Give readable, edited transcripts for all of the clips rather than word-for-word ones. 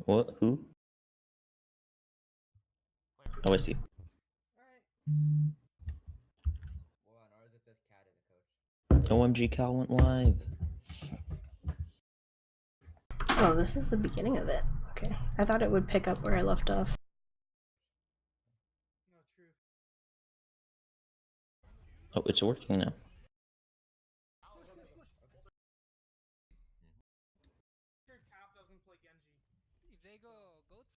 What? Who? Oh, I see. OMG, Cal went live. Oh, this is the beginning of it. Okay. I thought it would pick up where I left off. Oh, it's working now. If they go goats,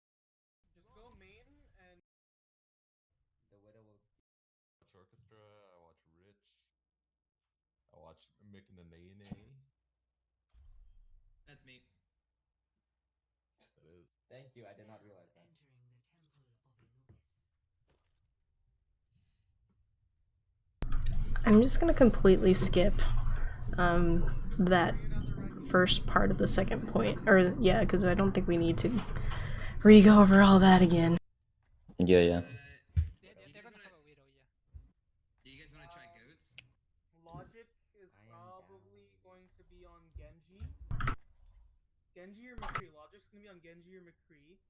Just go main and The widow will watch orchestra, I watch Rich, I watch Mick and the Nay Nay. That's me. That is. Thank you, I did not realize that. I'm just gonna completely skip that first part of the second point. Or, yeah, because I don't think we need to re-go over all that again. Yeah. they're gonna have a widow, yeah. Do you guys want to try goats? Logic is I am probably down. going to be on Genji. Genji or McCree. Logic's gonna be on Genji or McCree.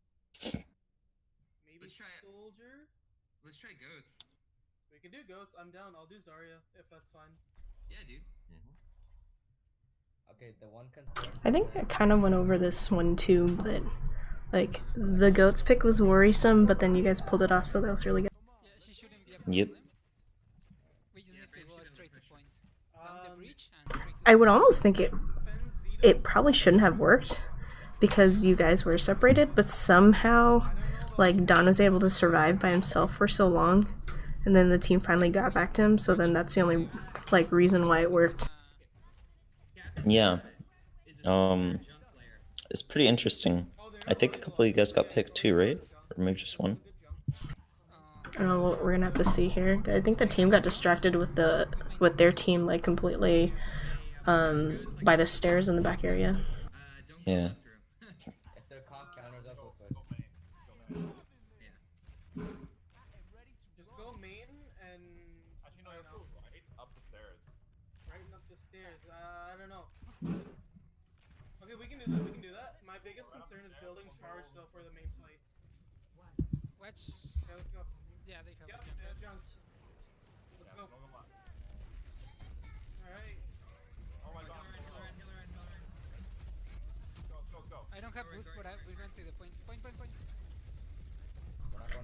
Maybe Let's try it. Soldier. Let's try goats. We can do goats. I'm down. I'll do Zarya if that's fine. Yeah, dude. Okay, the one concern. I think I kind of went over this one too, but like the goats pick was worrisome, but then you guys pulled it off, so that was really good. Yeah, she shouldn't be a problem. Yep. We just Yeah, need to Frame go shouldn't straight to push point. Down the breach and straight to I would almost think it Defend it probably shouldn't have worked because you guys were separated, but somehow like Don was able to survive by himself for so long, and then the team finally got back to him, so then that's the only like reason why it worked. Yeah. Is a junk player. It's pretty interesting. I think a couple of you guys got picked too, right? Or maybe just one. Oh, well, we're gonna have to see here. I think the team got distracted with their team like completely by the stairs in the back area. Don't go Yeah. left room. If their comp counters us, we'll switch. Yeah. Just go main and. Actually, no, you're right up the stairs. Right up the stairs. I don't know. Okay, we can do that. We can do that. My biggest concern is building charge though for the main fight. Which? Okay, let's go. Yeah, they have Yep, a jump. yeah, jump. Let's go. Alright. Oh my god. Go. I don't have boost, but we're going to the point. Point. We're not going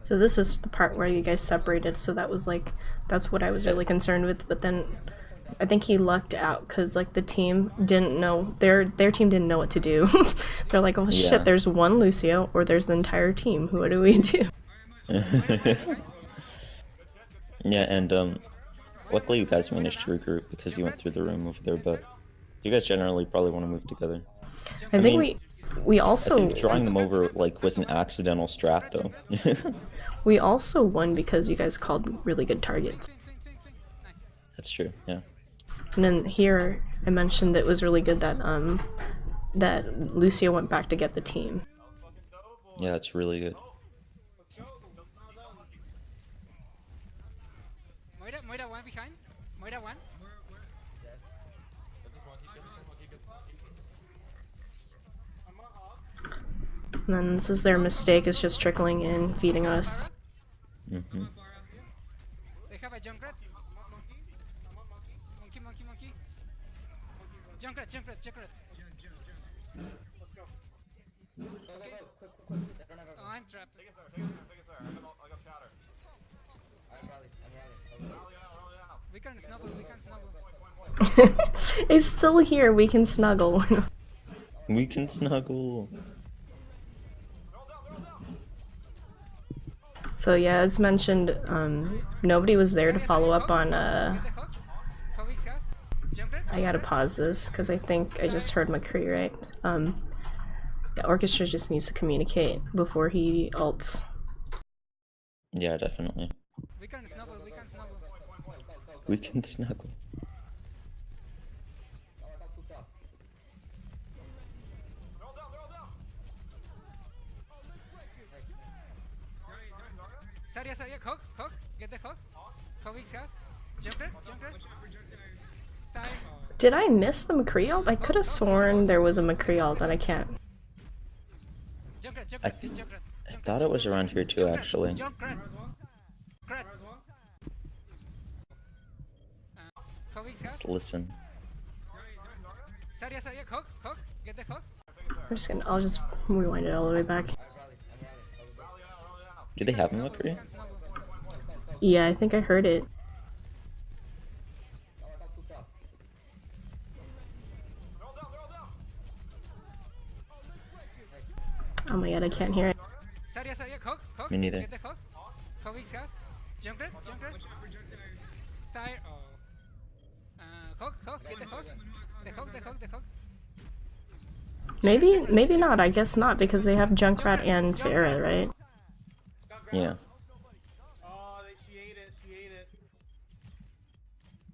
So this is the part where you guys separated, so that was like that's what I was really concerned with, but then I think he lucked out because like the team didn't know their team didn't know what to do. They're like, oh Yeah. shit, there's one Lucio or there's the entire team. What do we do? Yeah, and luckily you guys managed to regroup because you went through the room over there, but you guys generally probably want to move together. I think mean, we I also think drawing them over like was an accidental strat though. we also won because you guys called really good targets. Swing. Nice. That's true, yeah. And then here I mentioned it was really good that that Lucio went back to get the team. Yeah, that's really good. Moira one behind. Moira one. I'm on off. And then this is their mistake, is just trickling in, feeding us. Hmm. They have a Junkrat. Monkey. I'm on monkey. Monkey. Junkrat. Let's go. Okay. quick. They don't have Oh, I'm trapped. Take it there. I got shatter. I'm rally. Rally out. We can snuggle. It's still here, we can snuggle. We can snuggle. So yeah, as mentioned, nobody was there to follow up on, Get the hook. How is that? Junkrat. I gotta pause this, because I think I just heard McCree, right? The orchestra just needs to communicate before he ults. Yeah, definitely. We can snuggle. We can snuggle. Zarya, hook. Get the hook. How is that? Junkrat. Time. Did I miss the McCree ult? I could have sworn there was a McCree ult, and I can't. Junkrat, I- Junkrat, get Junkrat. I Junkrat, thought it was Junkrat, around Junkrat, here too, Junkrat, actually. Junkrat, Rise one. Krat. Rise one. Hog is house. Let's listen. Saria, Saria, Hog, get the Hog. I'll just rewind it all the way back. I'm rallying. Do they have a MK3? Can snowball. Yeah, I think I heard it. Oh, I got pooped off. Oh my god, I can't hear it. Saria, Saria, Hog, Me neither. get the Hog. Hog is house. Junkrat, Junkrat. Tire, oh. Hog, get the Hog. The Hog. Maybe not. I guess not because they have Junkrat and Farah, right? Got grabbed. Yeah. Oh, she ate it. She ate it.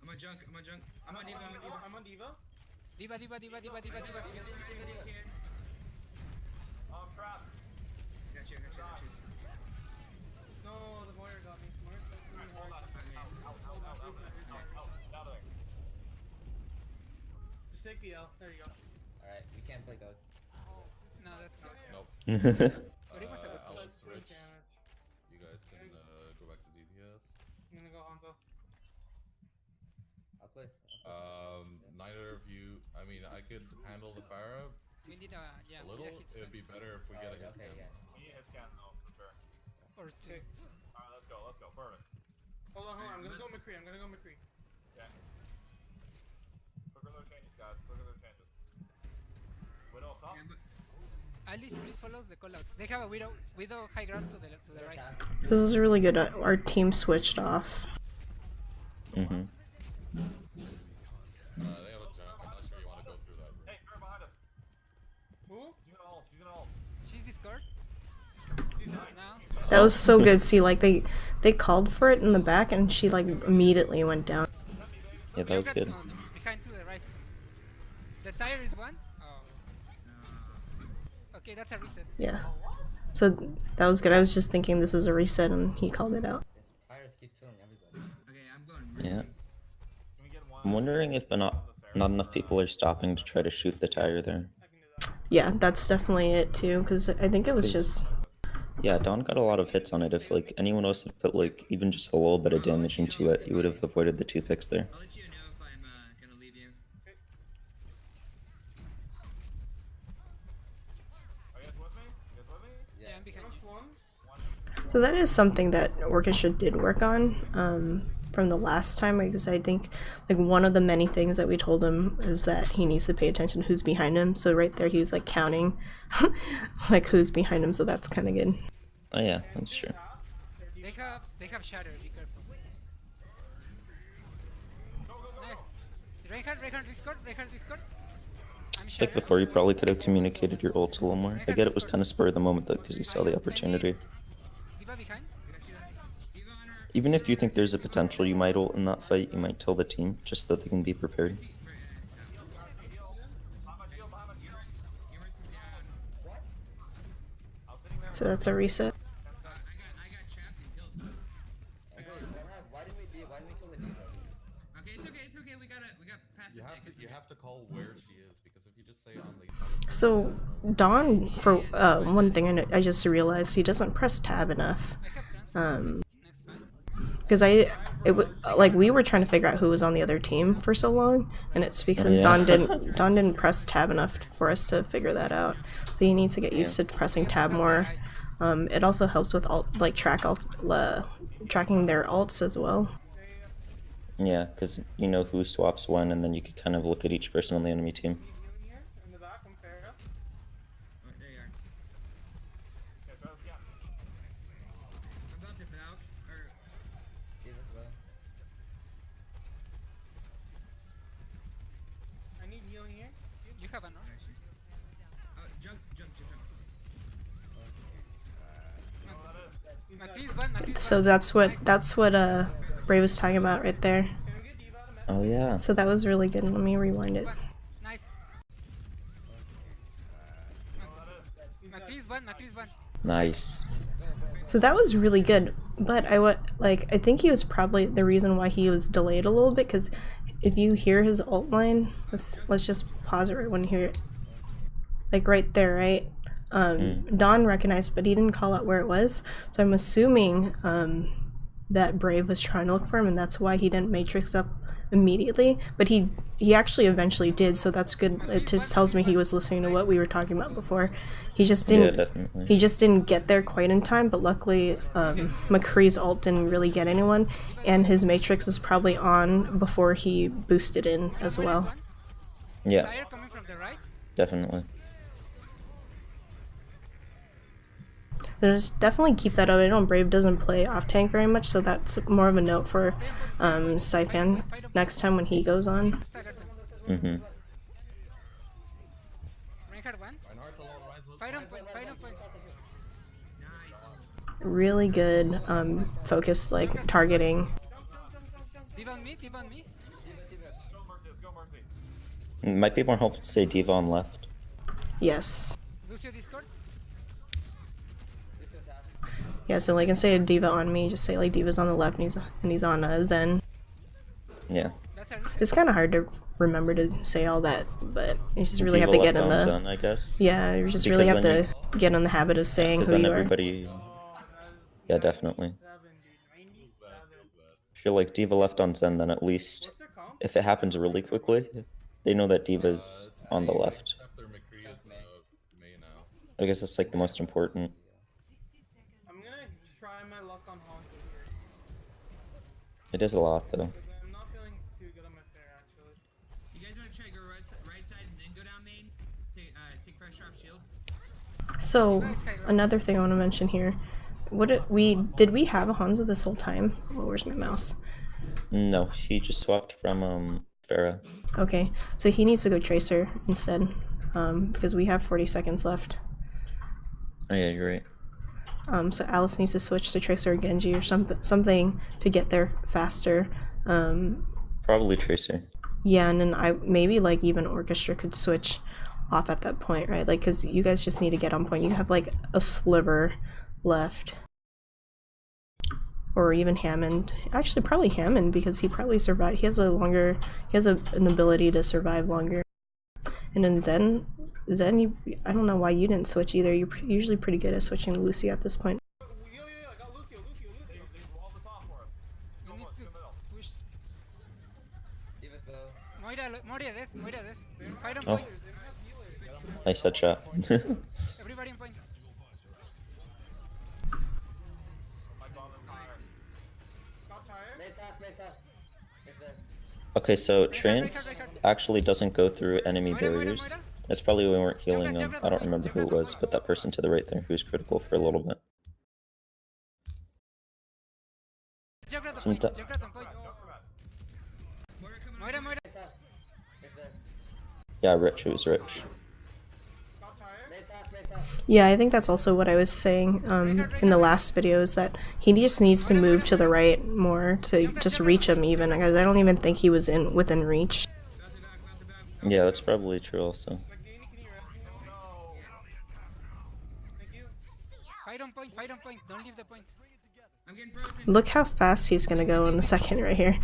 I'm on junk. I'm on Diva. I'm on Diva. Diva. Got you. No, the Moira got me. Moira got me hard. Just take the L. There you go. Alright, we can't play goats. No, that's it. Nope. But it was a good I push. was Let's rich. damage. You guys can go back to DPS. I'm gonna go Hanzo. I'll play. Neither of you. I mean, I could handle the Pharah We need a little. hit It'd be better if we get a hit Okay, scan. yeah. or two. Hold on. I'm gonna go McCree. Yeah, but Alice, please follow the callouts. They have a widow high ground to the right. This is really good. Our team switched off. Mm-hmm. They have a junk. I'm not sure you want to go through that. Who? She's Discord. Now. That was so good. See, like they called for it in the back, and she like immediately went down. Yeah, that was Junkrat good. on the- behind to the right. The tire is one. Oh. Okay, that's a reset. Yeah. So that was good. I was just thinking this is a reset, and he called it out. This tires keep killing everybody. okay, I'm going. Yeah. I'm wondering if not enough people are stopping to try to shoot the tire there. I can do that. Yeah, that's definitely it too. Because I think it was just. Yeah, Don got a lot of hits on it. If like anyone else had put like even just a little bit of damage into it, you would have avoided the 2 picks there. I'll let you know if I'm gonna leave you. Yeah, I'm behind Next you. one. So that is something that Orchestra did work on from the last time, because I think like one of the many things that we told him is that he needs to pay attention to who's behind him. So right there, he's like counting like who's behind him. So that's kind of good. Oh yeah, that's true. They have shatter. Be careful. Nice. Reinhardt Discord. I'm It's like shatter. before, you probably could have communicated your ult a little more. I get it was kind of spur of the moment though, because you saw the opportunity. Diva behind. Diva on her. Even if you think there's a potential you might ult in that fight, you might tell the team just so that they can be prepared. So that's a reset. I got trapped and killed. Why didn't we kill the Diva? Okay, it's okay. We got past the tick. It's You okay. have to call where she is, because if you just say on the So Don, for one thing, I just realized he doesn't press tab enough. I have transfer. Next man. Because like we were trying to figure out who was on the other team for so long, and it's because Yeah. Don didn't press tab enough for us to figure that out. So he needs to get used to pressing tab more. It also helps with tracking their alts as well. Yeah, because you know who swaps when, and then you could kind of look at each person on the enemy team. Healing here in the back. I'm Farah. Oh, there you are. I'm about to valk. Or Diva's low. I need healing here. You have an or? actually. Oh, jump. Maclee's one. So that's what Bray was talking about right there. Can we get Diva out of map? Oh yeah. So that was really good. Let me rewind it. Nice. Maclee's one. Nice. So that was really good. But I think he was probably the reason why he was delayed a little bit, because if you hear his ult line, let's just pause it right when you hear it. Like right there, right? Don recognized, but he didn't call out where it was. So I'm assuming that Brave was trying to look for him, and that's why he didn't matrix up immediately. But he actually eventually did, so that's good. It just tells me he was listening to what we were talking about before. He just didn't. Yeah, definitely. He just didn't get there quite in time. But luckily, McCree's ult didn't really get anyone, and his matrix was probably on before he boosted in as well. Yeah, Tire coming from the right. definitely. Just definitely keep that up. I know Brave doesn't play off tank very much, so that's more of a note for Saifan next time when he goes on. Stagger them. Mm-hmm. Reinhardt one. Reinhardt's alone, Reinhardt's Fight on point. Fight on point. Really good focus, like targeting. Div on me. Div on me. It might be more helpful to say Diva on left. Yes. Lucio Discord. Yeah, so like instead of Diva on me, just say like Diva's on the left and he's on Zen. Yeah. That's a reason. It's kind of hard to remember to say all that, but you just really Diva have to get left in on the Zen, I guess. yeah. You just really Because have then to get in the habit of saying Because who then you are. everybody. Yeah, definitely. 97. If you're like Diva left on Zen, then at least What's their comp? if it happens really quickly, they know that Diva's on the left. After McCree is May now. I guess it's like the most important. I'm gonna try my luck on Hanzo here. It is a lot though. Because I'm not feeling too good on my fair actually. You guys want to try to go right side and then go down main? Take fresh drop shield. So another thing I want to mention here, did we have a Hanzo this whole time? Oh, where's my mouse? No, he just swapped from Pharah. Okay, so he needs to go Tracer instead, because we have 40 seconds left. Oh yeah, you're right. So Alice needs to switch to Tracer or Genji or something to get there faster. Probably Tracer. Yeah, and then maybe like even Orchestra could switch off at that point, right? Like, because you guys just need to get on point. You have like a sliver left. Or even Hammond. Actually, probably Hammond, because he probably survived. He has an ability to survive longer. And then Zen, I don't know why you didn't switch either. You're usually pretty good at switching to Lucy at this point. Yo, I got Lucio. They wall this off for us. You need to push. Diva's low. Moira death. Fight on Oh. point. Nice headshot. Everybody on point. Got tire. Mace half. Mace dead. Okay, so Trance actually doesn't go through enemy Moira. barriers. That's probably when we weren't healing him. I don't remember who it was, but that person to the right there who was critical for a little bit. Junkrat on Some point. ti- Junkrat on point. Moira. Mace half. Mace dead. Yeah, Rich, it was Rich. Got tire. Mace half. Yeah, I think that's also what I was saying in the last video, is that he just needs to move to the right more to just reach him even, because I don't even think he was within reach. Yeah, that's probably true also. Can you rescue me? No. Thank you. Fight on point. Don't leave the point. I'm getting broken. Look how fast he's gonna go in a second right here.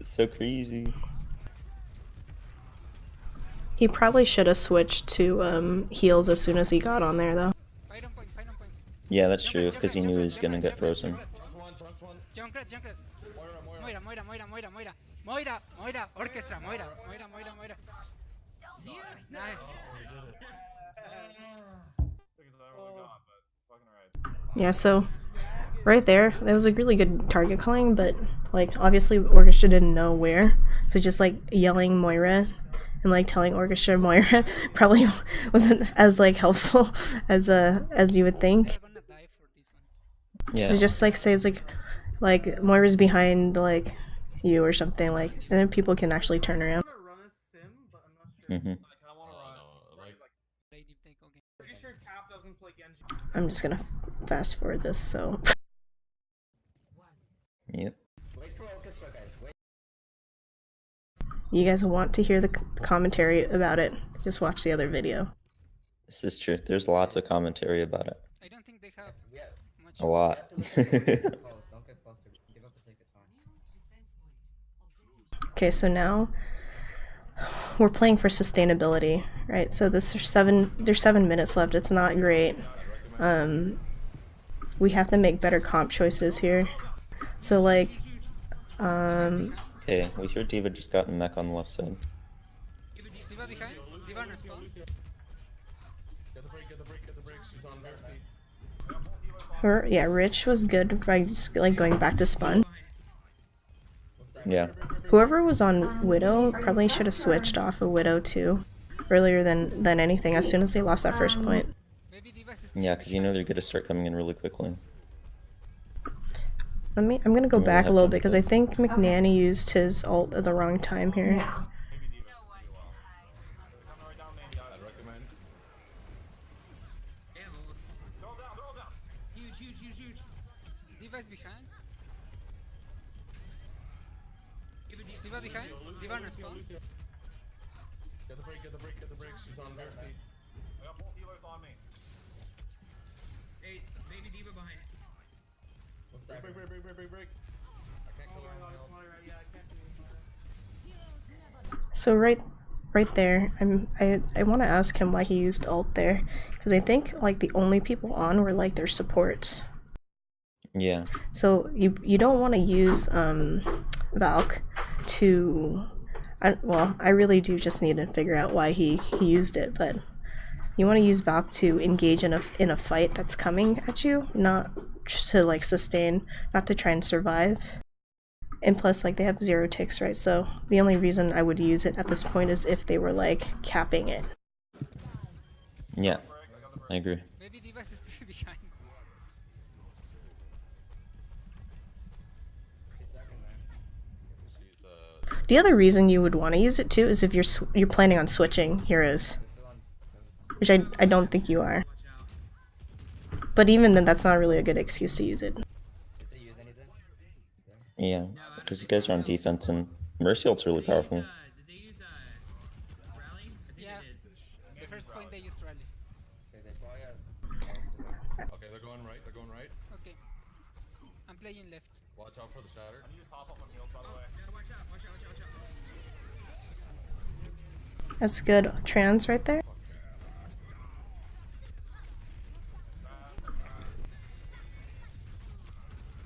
It's so crazy. He probably should have switched to heals as soon as he got on there, though. Fight on point. Yeah, that's true, because he knew he was gonna get frozen. Trunks one. Junkrat. Moira. Moira. Orchestra. Moira. Nice. Yeah, so right there, that was a really good target calling, but like obviously Orchestra didn't know where, so just like yelling Moira and like telling Orchestra Moira probably wasn't as like helpful as you would think. They're gonna die for this one. Yeah. So just like say it's like Moira's behind like you or something, like, and then people can actually turn around. I'm gonna run a sim, but I'm not sure. Mhm. I wanna run. Like, Lady take okay. Pretty sure Cap doesn't play Genji. I'm just gonna fast forward this, so Yep. Wait for Orchestra, guys. Wait. you guys want to hear the commentary about it, just watch the other video. This is true. There's lots of commentary about it. I don't think they have Yeah. much. A lot. Close. Don't get close to give up a take, it's fine. Okay, so now we're playing for sustainability, right? So there's 7 minutes left. It's not great. We have to make better comp choices here. So like, Okay, we hear Diva just got mech on the left side. Diva behind. Diva on respawn. Get the break, get the break, get the break. She's on Mercy. Rich was good by just like going back to spawn. Yeah. Whoever was on Widow probably should have switched off of Widow too, earlier than anything. As soon as they lost that first point. Maybe Diva is Yeah, because you know they're gonna start coming in really quickly. I'm gonna go back a little bit because I think McNanny used his ult at the wrong time here. I'd recommend. Huge. Diva is behind. Diva behind. Diva on respawn. Get the break, get the break, get the break. She's on Mercy. I got both healers on me. Hey, baby Diva behind. What's that? Break. I can't kill her on my own. Yeah, I can't do it. So right there, I want to ask him why he used ult there, because I think like the only people on were like their supports. Yeah. So you don't want to use Valk to, I really do just need to figure out why he used it, but you want to use Valk to engage in a fight that's coming at you, not to like sustain, not to try and survive. And plus, like, they have 0 ticks, right? So the only reason I would use it at this point is if they were like capping it. Yeah. I agree. Maybe Diva is still behind. She's The other reason you would want to use it too is if you're planning on switching heroes, which I don't think you are. But even then, that's not really a good excuse to use it. Did they use anything? Yeah. Because you guys are on defense and Mercy ult's really powerful. Did they use rally? I think Yeah. they did. The first point they used rally. Okay, they probably have. okay, they're going right, Okay. I'm playing left. Watch out for the shatter. Yeah, watch out. That's good. Trans right there.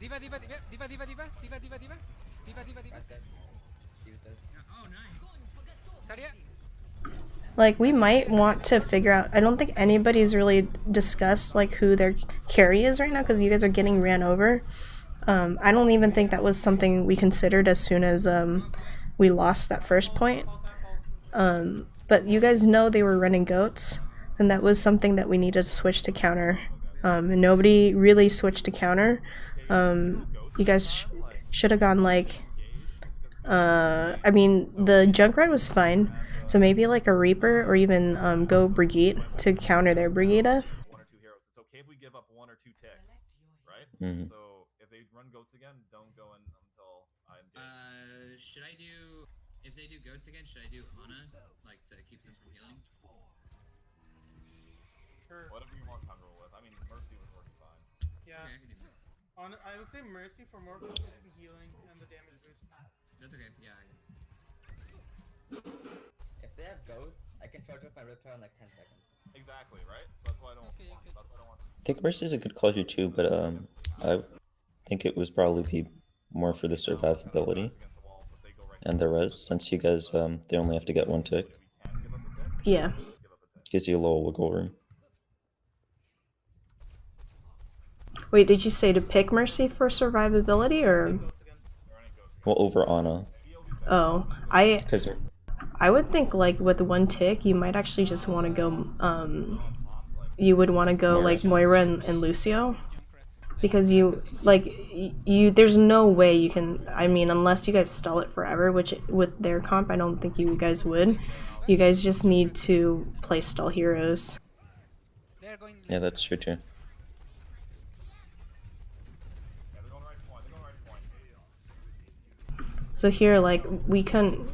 Diva. Right side. Use this. Oh, nice. Saria. Like, we might want to figure out, I don't think anybody's really discussed like who their carry is right now because you guys are getting ran over. I don't even think that was something we considered as soon as we lost that first point. But you guys know they were running goats, and that was something that we needed to switch to counter. And nobody really switched to counter. You guys should have gone like, I mean, the Junkrat was fine, so maybe like a Reaper or even go Brigitte to counter their Brigida. 1 or 2 heroes. It's okay if we give up 1 or 2 ticks, right? Mhm. So if they run goats again, don't go in until I'm dead. Should I do, if they do goats again, should I do Ana, like to keep them from healing? Sure. Whatever you want comfortable with. I mean, Mercy was working fine. Yeah. Okay, I can do that. I would say Mercy for more consistent healing and the damage boost. That's okay, yeah. If they have goats, I can charge up my Riptide in like 10 seconds. Exactly, right? So that's why I don't Okay. want. That's why I don't want. I think Mercy's a good call here too, but I think it was probably be more for the survivability Against the wall, so if they go right and the res, since you guys they only have to get 1 tick. we can give up a tick. Yeah. Give up a tick. Gives you a little wiggle room. Wait, did you say to pick Mercy for survivability or? They're running goats. Well, over Ana, Oh, I because would think like with 1 tick, you might actually just want to go. You would want to go like Moira and Lucio, because you like you. There's no way you can. I mean, unless you guys stall it forever, which with their comp, I don't think you guys would. You guys just need to play stall heroes. They're going. yeah, that's true too. Yeah, they're going right point. They're going right point. So here, like we can't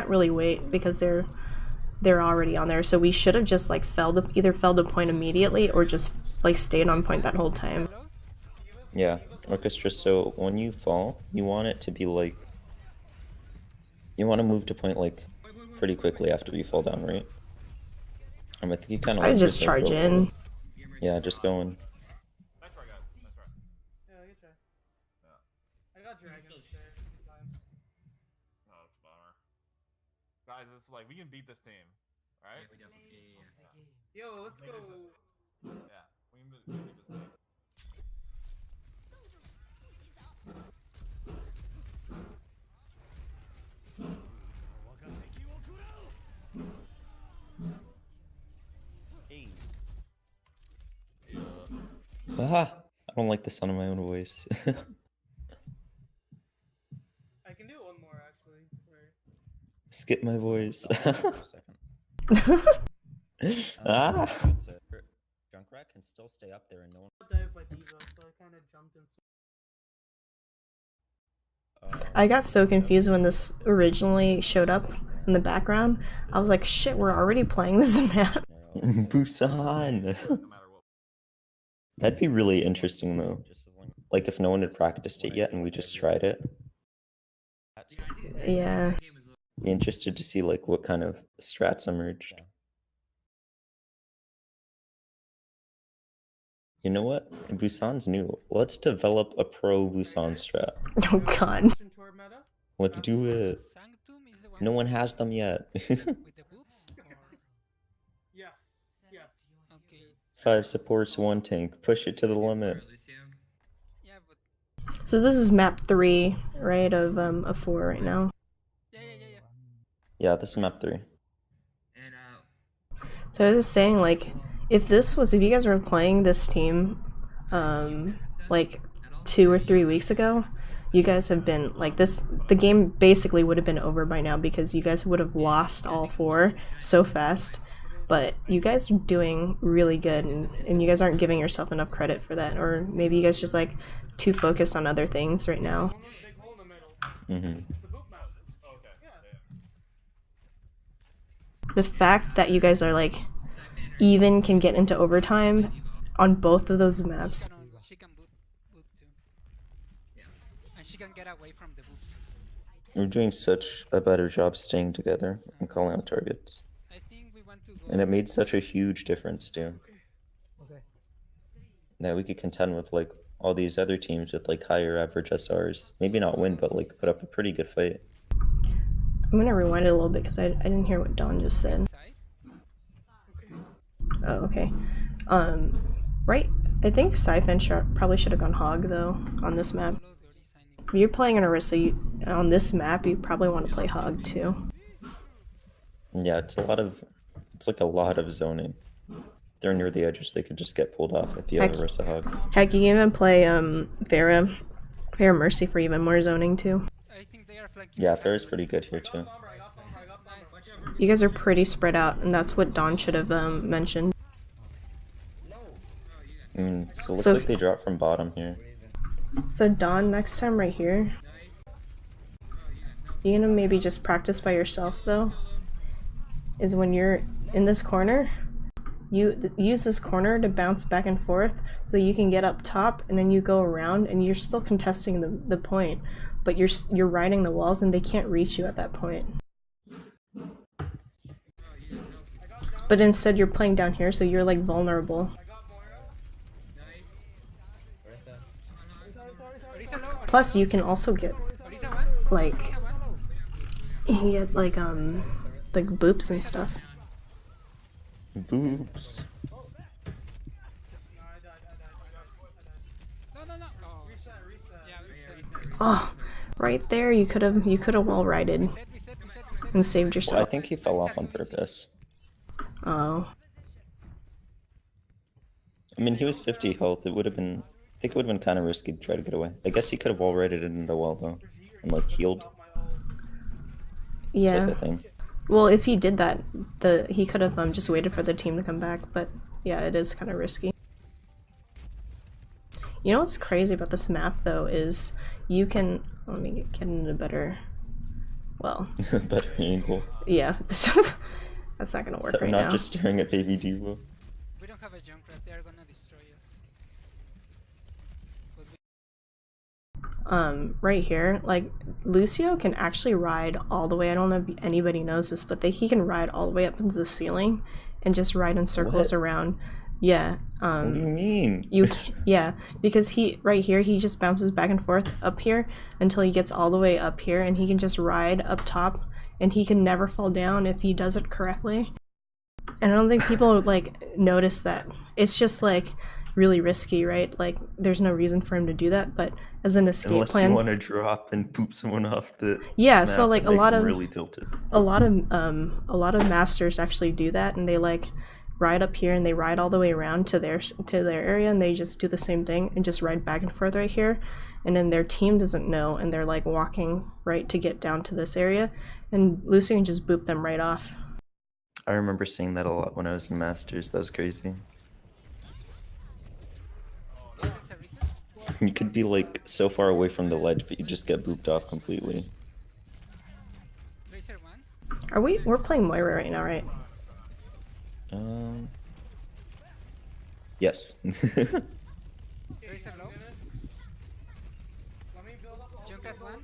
really wait because they're already on there. So we should have just like either felled a point immediately or just like stayed on point that whole time. Hello? Yeah, Orchestra. So when you fall, you want it to be like You want to move to point like pretty quickly after you fall down, right? I think you kind of I let just yourself charge go a little. in. Yeah, just going. Nice try, guys. Nice try. Yeah, good try. Yeah. I got dragon there. It's fine. Oh, that's a bummer. Guys, it's like we can beat this team, right? Yeah, we definitely. Yeah. Yo, let's go. Yeah, we can beat this team. Hey. Aha! I don't like the sound of my own voice. I can do one more actually. Swear. Skip my voice. Oh, Ah! Junkrat can still stay up there and no one. Dive by Diva, so I kind of jumped and. I got so confused when this originally showed up in the background. I was like, shit, we're already playing this map. Busan! No matter what. That'd be really interesting though. Like if no one had practiced it yet and we just tried it. Yeah. That game was a little- Be interested to see like what kind of strats emerged. You know what? Busan's new. Let's develop a pro Busan strat. Oh god. Tour meta? Let's do it. Sanctum is the one No one has them yet. with the boobs? Or... Yes. Yes. Okay. 5 supports, 1 tank. Push it to the limit. Yeah, but So this is map 3, right, of 4 right now. yeah. Yeah, this is map 3. And So I was saying, like, if you guys were playing this team, like 2 or 3 weeks ago, you guys have been, like, the game basically would have been over by now because you guys would have lost all 4 so fast. But you guys are doing really good, and you guys aren't giving yourself enough credit for that. Or maybe you guys just, like, too focused on other things right now. Big hole in the middle. Mm-hmm. It's a boot map. Okay. Yeah. The fact that you guys are, like, even can get into overtime on both of those maps. She can boot too. Yeah. And she can get away from the boobs. We're doing such a better job staying together and calling out targets. I think we want to go. And it made such a huge difference too. Okay. That we could contend with like all these other teams with like higher average SRs. Maybe not win, but like put up a pretty good fight. I'm gonna rewind it a little bit because I didn't hear what Don just said. Inside. Oh, okay. Right. I think Siphon probably should have gone Hog though on this map. Follow dirty signing. If you're playing an Orisa, on this map, you probably want to play Hog too. Yeah, it's like a lot of zoning. If they're near the edges, they could just get pulled off if you have a Rissa Hog. Heck, you can even play Pharah Mercy for even more zoning too. I think they are flanking. Yeah, the Farrah's houses. pretty good here too. I got Sombra. You guys are pretty spread out, and that's what Don should have mentioned. So it looks So- like they dropped from bottom here. So Don, next time right here, you gonna maybe just practice by yourself though? Is when you're in this corner, you use this corner to bounce back and forth so that you can get up top, and then you go around and you're still contesting the point, but you're riding the walls and they can't reach you at that point. But instead you're playing down here, so you're like vulnerable. Orisa low. Plus you can also get Orisa one. like Orisa one. you get like boops and stuff. Boobs. No, I died. No. Oh. Reset. Yeah, reset. Oh, right there you could have wall rided Reset. and saved Well, I yourself. think he fell off on purpose. Oh. I mean, he was 50 health. I think it would have been kind of risky to try to get away. I guess he could have wall raided it into the wall though, and like healed. It's like Yeah. a thing. Well, if he did that, he could have just waited for the team to come back, but yeah, it is kind of risky. You know what's crazy about this map though is you can let me get into better. Well, Better angle. yeah, that's not gonna work So right not now. just staring at baby Diva. We don't have a Junkrat. They are gonna destroy us. But right here, like Lucio can actually ride all the way. I don't know if anybody knows this, but he can ride all the way up into the ceiling and just ride in circles What? around. Yeah. What do you mean? Yeah, because he right here he just bounces back and forth up here until he gets all the way up here, and he can just ride up top, and he can never fall down if he does it correctly. And I don't think people like notice that. It's just like really risky, right? Like there's no reason for him to do that, but as an escape Unless plan, you want to drop and poop someone off the yeah. map So like and make them really tilted. a lot of masters actually do that, and they like ride up here and they ride all the way around to their area, and they just do the same thing and just ride back and forth right here, and then their team doesn't know, and they're like walking right to get down to this area, and Lucy can just boop them right off. I remember seeing that a lot when I was in Masters. That was crazy. Yeah, that's a reason. You could be like so far away from the ledge, but you just get booped off completely. Tracer 1. We're playing Moira right now, right? Yes. Tracer low. Let me build up all Junkrat 1.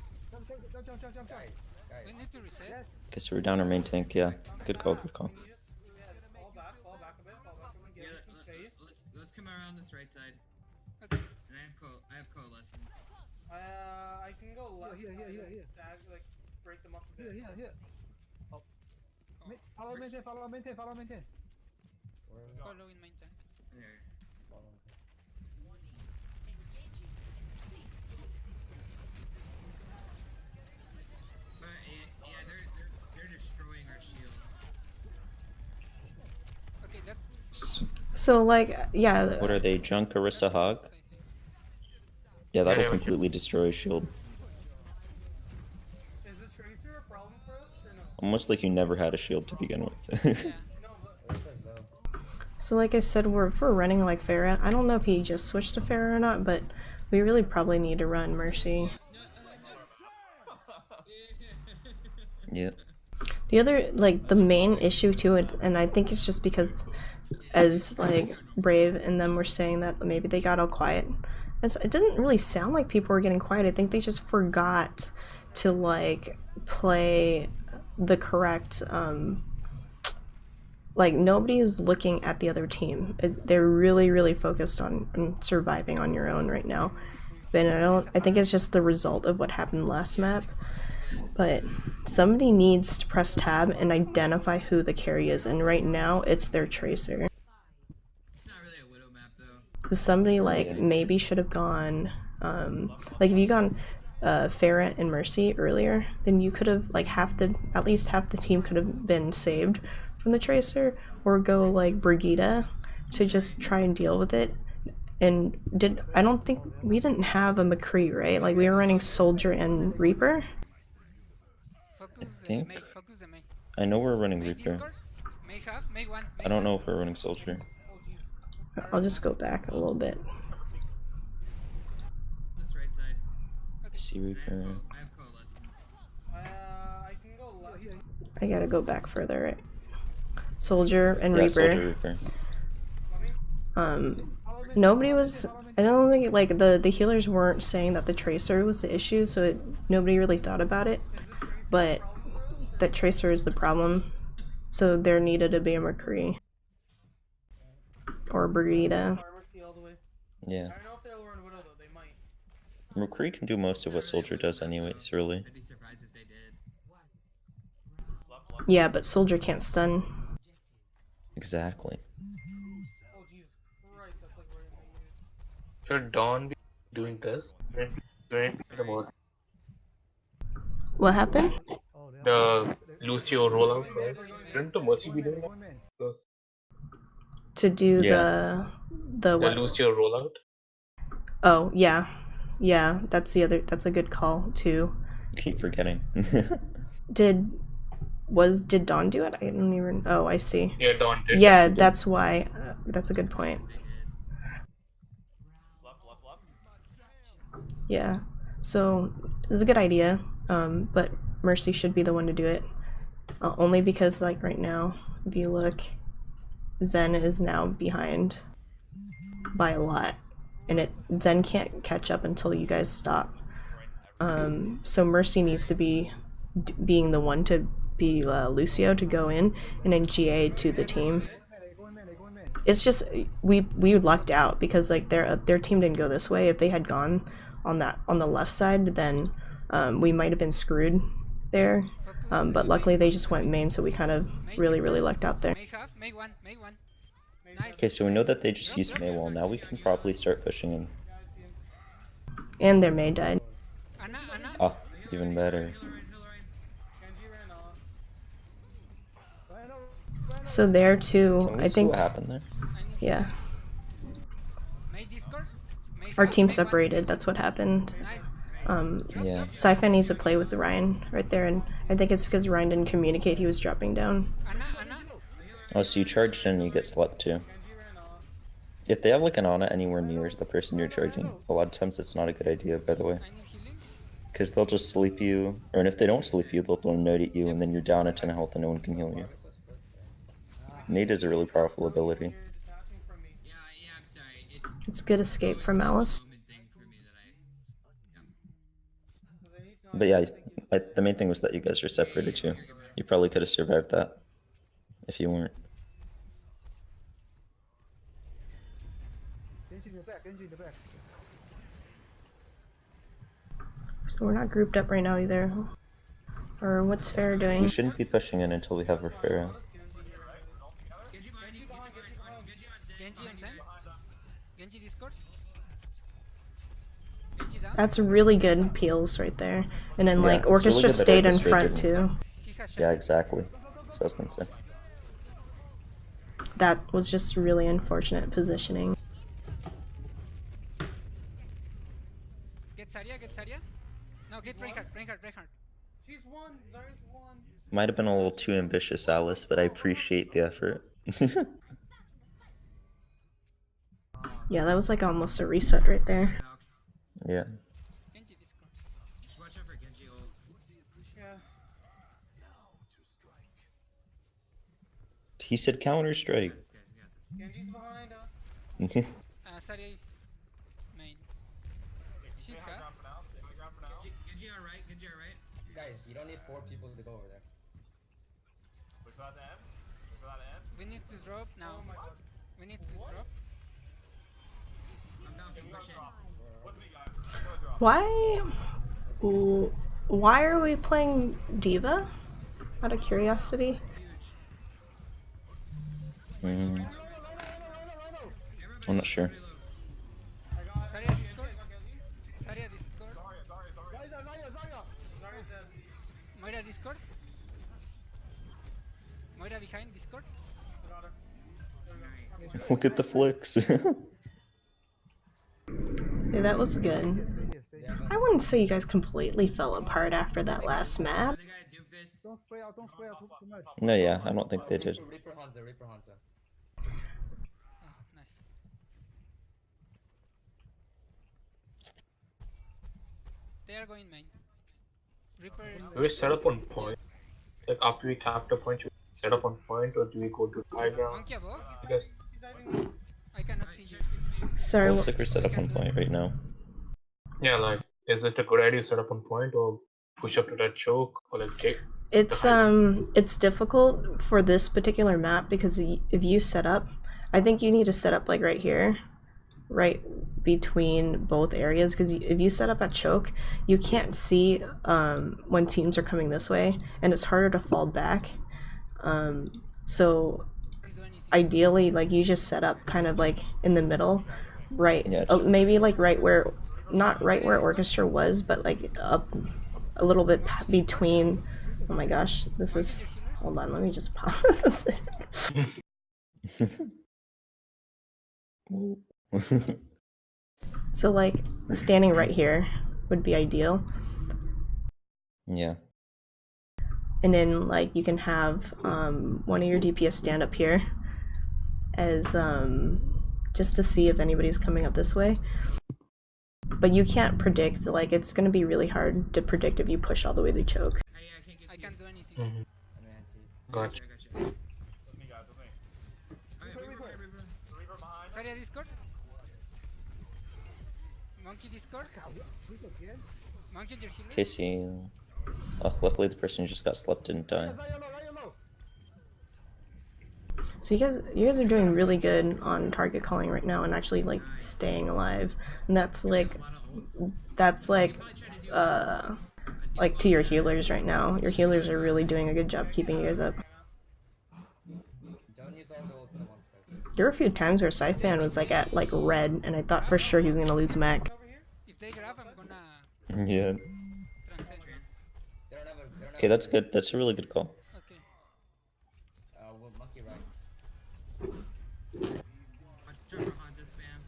Guys, We need to reset. Guess we're down our main tank. Yeah, good call. Good call. Can you just fall back a bit, Yeah, give us some space. let's come around this right side. Okay. And I have coalescence. I can go left. Here. Stag, like break them up a bit. Here. Follow maintain. Follow in main tank. There. But yeah, they're destroying our shields. Okay, that's. So like yeah, What are they? Junk, Orisa, Hog? Yeah, that'll completely destroy a shield. Is this Tracer a problem for us or no? Almost like you never had a shield to begin with. Yeah. No, but so like I said, we're running like Pharah. I don't know if he just switched to Pharah or not, but we really probably need to run Mercy. Yeah. The other, like, the main issue to it, and I think it's just because, as, like, Brave and them were saying that maybe they got all quiet. And so it didn't really sound like people were getting quiet. I think they just forgot to, like, play the correct, like, nobody is looking at the other team. They're really, really focused on surviving on your own right now. But I think it's just the result of what happened last map. But somebody needs to press tab and identify who the carry is, and right now it's their Tracer. It's not really a Widow map though. So somebody like maybe should have gone, like if you gone Pharah and Mercy earlier, then you could have like at least half the team could have been saved from the Tracer, or go like Brigitte to just try and deal with it. And I don't think we didn't have a MK3, right? Like we were running Soldier and Reaper. Focus the think- main. Focus the main. I know we're running Main Reaper. Discord. May have. May 1. I don't know if we're running Soldier. I'll just go back a little bit. This right side. I see Reaper. I have coalescence. I can go left. I gotta go back further, right? Soldier and Yeah, Reaper. Soldier Reaper. Nobody was. I don't think like the healers weren't saying that the Tracer was the issue, so nobody really thought about it. But that Tracer is the problem, so there needed to be a McCree or a Brigitte. Mercy all the way. Yeah. I don't know if they'll run Widow though. They might. McCree can do most of what Soldier does anyways, really. I'd be surprised if they did. Yeah, but Soldier can't stun. Exactly. Oh Jesus Christ! That's like right in my ears. Should Dawn be doing this? Doing the most. What happened? The Lucio rollout, right? Shouldn't the Mercy be doing that? Because To do Yeah. the the what? Lucio rollout? Oh yeah, that's a good call too. You keep forgetting. Did Dawn do it? I don't even. Oh, I see. Yeah, Dawn did. Yeah, that's why. That's a good point. Yeah. So it's a good idea. But Mercy should be the one to do it. Only because like right now, if you look, Zen is now behind by a lot, and Zen can't catch up until you guys stop. So Mercy needs to be being the one to be Lucio to go in, and then GA to the team. It's just we lucked out because like their team didn't go this way. If they had gone on the left side, then we might have been screwed there. But luckily they just went main, so we kind of really lucked out there. May half, May one, May one. Nice. Okay, so we know that they just used May wall. Now we can probably start pushing in. And their May died. Anna, Anna. Ah, even better. Genji ran off. So there too, Can we I see think, what happened there? yeah, May Discord. May our half, team May one. separated. That's what happened. Nice. Yeah. Sci-Fi needs to play with the Ryan right there, and I think it's because Ryan didn't communicate he was dropping down. Anna, Anna. Oh, so you charged and you get slept too. Genji ran off. If they have like an Ana anywhere near the person you're charging, a lot of times it's not a good idea, by the way. I need healing. Because they'll just sleep you, or if they don't sleep you, they'll throw a nade at you, and then you're down a 10 health and no one can heal you. Nade is a really powerful ability. You're detaching from me. Yeah, I'm sorry. It's good escape from Alice. Moment thing for me that They need to But yeah, the main thing was that you guys were separated too. You probably could have survived that if you weren't. So we're not grouped up right now either. Or what's Fair We doing? shouldn't be pushing in until we have our Pharah. Genji behind you, Genji behind you, Genji on Zen. Genji and Zen. Genji Discord. Genji down. That's really good peels right there. And then Yeah, like it's really Orchestra good that stayed in Orchestra front didn't. too. He has Yeah, shot. exactly. So I was gonna say. That was just really unfortunate positioning. Get Zarya, get Zarya. No, get Reinhardt, Reinhardt. She's one. Zarya's one. Might have been a little too ambitious, Alice, but I appreciate the effort. Yeah, that was like almost a reset right there. Yeah. Genji Discord. Just watch out for Genji ult. Yeah. He said Counter Strike. Guys, we got this. Genji's behind us. Zarya is main. She's half. Ground for now. Stay ground for now. Genji on right, Genji on right. Guys, you don't need 4 people to go over there. Wait for that to end. Wait for that to end. We need to drop now. Oh my god. We need to drop. I'm down to push in. With me, guys. Go drop. Why are we playing Diva? Out of curiosity. Mm, I'm not sure. Zarya Discord. Zarya Discord. Zarya's dead. Moira Discord. Moira behind Discord. Got her. There we go. Look at the flicks. Yeah, that was good. I wouldn't say you guys completely fell apart after that last map. Other guy, Doomfist. No, yeah, I don't think they did. Reaper Hanzo, Reaper Hanzo. Oh, nice. They are going main. Reapers. Do we set up on point? Like after we capture point, should we set up on point or do we go to high ground? Monkey above. You guys, She's diving. I cannot see you. Sorry. Looks like we're set up on point right now. yeah, like, is it a good idea to set up on point or push up to that choke or like take? It's difficult for this particular map because if you set up, I think you need to set up like right here, right between both areas, because if you set up at choke, you can't see when teams are coming this way, and it's harder to fall back. So Can't do anything. ideally, like you just set up kind of like in the middle, right? Yeah, it's- Maybe like right where, not right where Orchestra was, but like up a little bit between. Oh my gosh, this is. Hold on, let me just pause this. So like standing right here would be ideal, Yeah. and then like you can have one of your DPS stand up here as just to see if anybody's coming up this way. But you can't predict, like it's gonna be really hard to predict if you push all the way to choke. I can't get I to can't do anything. Mm-hmm. Gotcha. I got you. With me, guys. With me. Alright, Reaper. Reaper behind. Zarya Discord. Monkey Discord. Monkey on your healer. Casey. Oh, luckily the person who just got slept didn't die. So you guys are doing really good on target calling right now and actually like staying alive, and that's like like to your healers right now. Your healers are really doing a good job keeping you guys up. Don't use all the ults at once, guys. There were a few times where Scythan was like at like red, and I thought for sure he was gonna lose mech. If they grab, I'm gonna Yeah. transcend. They don't have a. Okay, that's good. That's a really good call. Okay. Well, monkey right.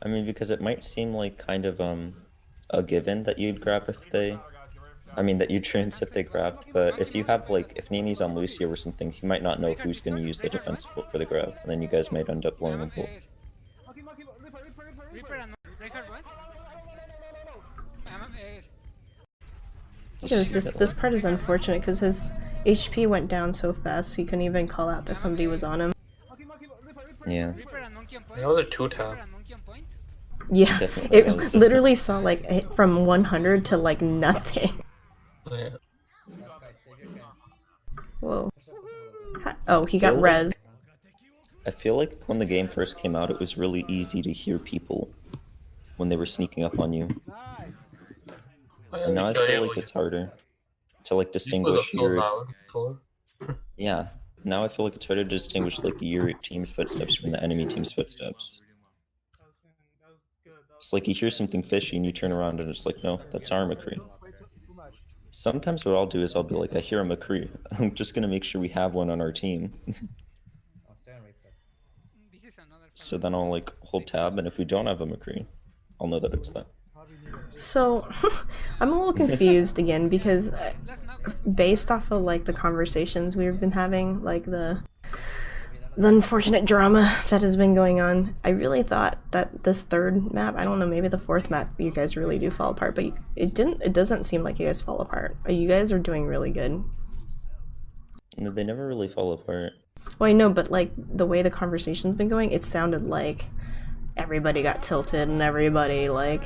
I mean, because it might seem like kind of a given that you'd grab if they, I mean that you'd trance if they grabbed, but if you have like, if Nini's on Lucio or something, he might not know who's going to use the defensive ult for the grab, and then you guys might end up blowing a bolt. Reaper and Reinhardt what? It was just this part is unfortunate because his HP went down so fast he couldn't even call out that somebody was on him. Yeah. Reaper and Monkey on point. That was a 2-tap. Reaper and Monkey on point. Yeah, Definitely it was. literally saw like hit from 100 to like nothing. Oh, yeah. Whoa. Oh, he got res. I feel like when the game first came out, it was really easy to hear people when they were sneaking up on you. And now I feel like it's harder to like distinguish your... Yeah, now I feel like it's harder to distinguish like your team's footsteps from the enemy team's footsteps. It's like you hear something fishy and you turn around and it's like, no, that's our MK3. Sometimes what I'll do is I'll be like, I hear a MK3. I'm just gonna make sure we have one on our team. This is another. So then I'll like hold tab, and if we don't have a MK3, I'll know that it's them. So, I'm a little confused again because Let's now. based off of like the conversations we've been having, like the unfortunate drama that has been going on, I really thought that this third map, I don't know, maybe the fourth map, you guys really do fall apart, but it doesn't seem like you guys fall apart. You guys are doing really good. No, they never really fall apart. Well, I know, but like the way the conversation's been going, it sounded like everybody got tilted and everybody like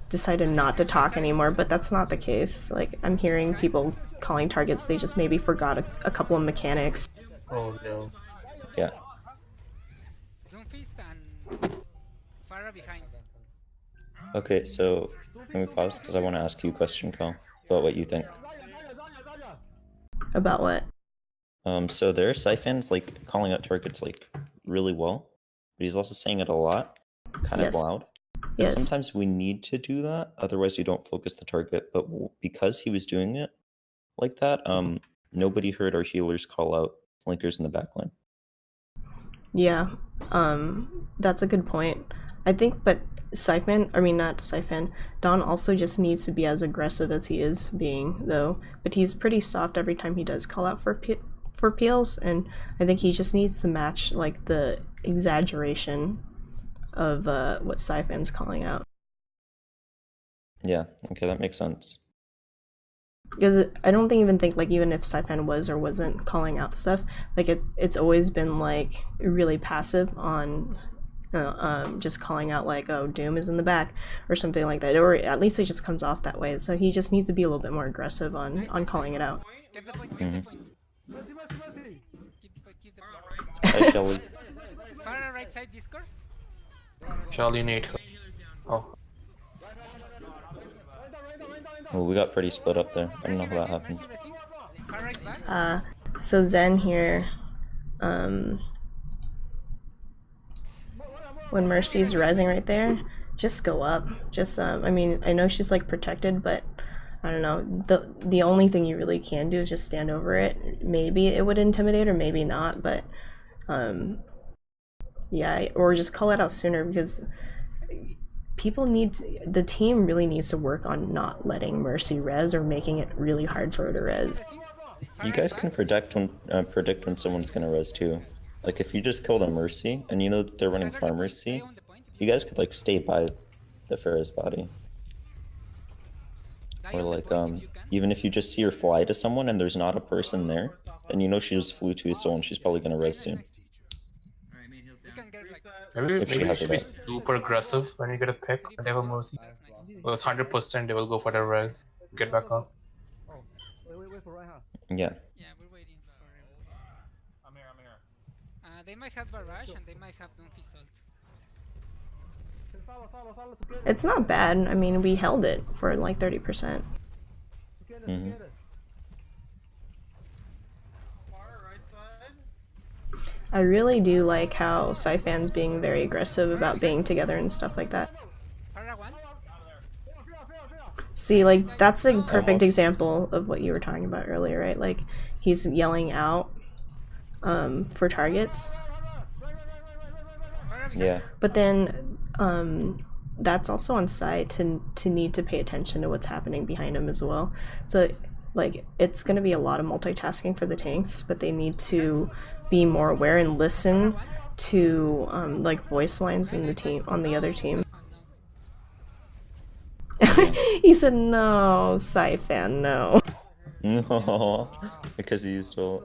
decided not to talk anymore, but that's not the case. Like I'm hearing people calling targets, they just maybe forgot a couple of mechanics. Oh no. Yeah. Doomfist and Farah behind. Okay, so let me pause because I want to ask you a question, Kyle, about what you think. About what? So there, Scythan's like calling out targets like really well, but he's also saying it a lot, kind of Yes. loud. Yes. Sometimes we need to do that, otherwise you don't focus the target. But because he was doing it like that, nobody heard our healers call out flankers in the backline. Yeah, that's a good point. I think, but not Siphon, Don also just needs to be as aggressive as he is being, though. But he's pretty soft every time he does call out for peels, and I think he just needs to match like the exaggeration of what Siphon's calling out. Yeah, okay, that makes sense. Because I don't even think like even if Siphon was or wasn't calling out stuff, like it's always been like really passive on just calling out like, oh, Doom is in the back or something like that, or at least it just comes off that way. So he just needs to be a little bit more aggressive on calling it out. Keep the point, keep the point. Keep the point. Hi, Shelly. Farah right side Discord. Charlie Nate. Oh. Well, we got pretty split up there. I don't know how that happened. Farah right back. So Zen here, when Mercy's rising right there, just go up. Just I mean, I know she's like protected, but I don't know. The only thing you really can do is just stand over it. Maybe it would intimidate or maybe not, but yeah, or just call it out sooner because the team really needs to work on not letting Mercy res or making it really hard for her to res. You guys can predict when someone's gonna res too. Like if you just killed a Mercy and you know that they're running Farm Mercy, you guys could like stay by the Pharah's body. Or like even if you just see her fly to someone and there's not a person there, then you know she just flew to a soul and she's probably gonna res soon. You can get like Maybe If she you has should it be up. super aggressive when you get a pick. When they have a mercy. That's nice. It was 100%. They will go for the res. Get back up. Yeah. Yeah, we're waiting for everyone. I'm here. They might have barrage and they might have donkey salt. It's not bad. I mean, we held it for like 30%. Mm-hmm. Far right side. I really do like how Saifan's being very aggressive about being together and stuff like that. Para one. See, like, that's a perfect Almost. example of what you were talking about earlier, right? Like, he's yelling out for targets. Para behind. Yeah. But then that's also on side to need to pay attention to what's happening behind him as well. So like it's going to be a lot of multitasking for the tanks, but they need to be more aware and listen to like voice lines in the team on the other team. He said no, Saifan, no. No, because he used to.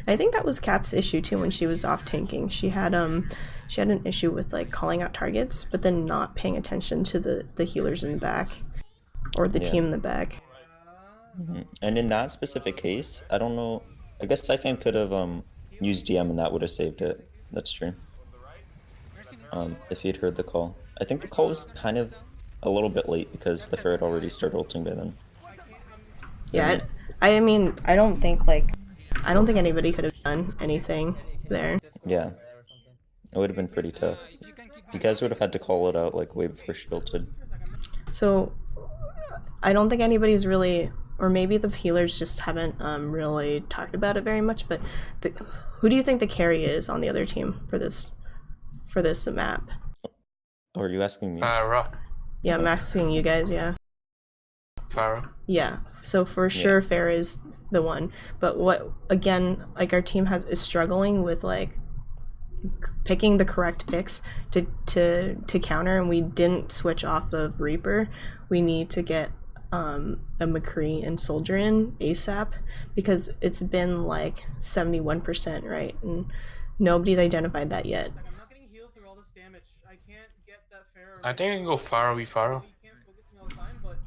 I think that was Kat's issue too when she was off tanking. She had an issue with like calling out targets, but then not paying attention to the healers in the back or the Yeah. team in the back. Mm-hmm. And in that specific case, I don't know. I guess Saifan could have used DM and that would have saved it. That's true. Mercy, mercy. If he'd heard the call. I think the call was kind of a little bit late because the ferret already started ulting by then. Yeah, I mean, I don't think anybody could have done anything there. Yeah. It would have been pretty tough. If you can keep You guys would have had to call it out like way before she ulted. So I don't think anybody's really, or maybe the healers just haven't really talked about it very much. But who do you think the carry is on the other team for this map? Oh, are you asking me? Farah. Yeah, I'm asking you guys. Yeah. Farah. Yeah. So for sure, Fair is the one. But what again? Like our team is struggling with like picking the correct picks to counter, and we didn't switch off of Reaper. We need to get a MK3 and Soldier in ASAP because it's been like 71%, right? And nobody's identified that yet. Like, I'm not getting healed through all this damage. I can't get that fair. I think I can go Farah v Farah. You can't focus me all the time, but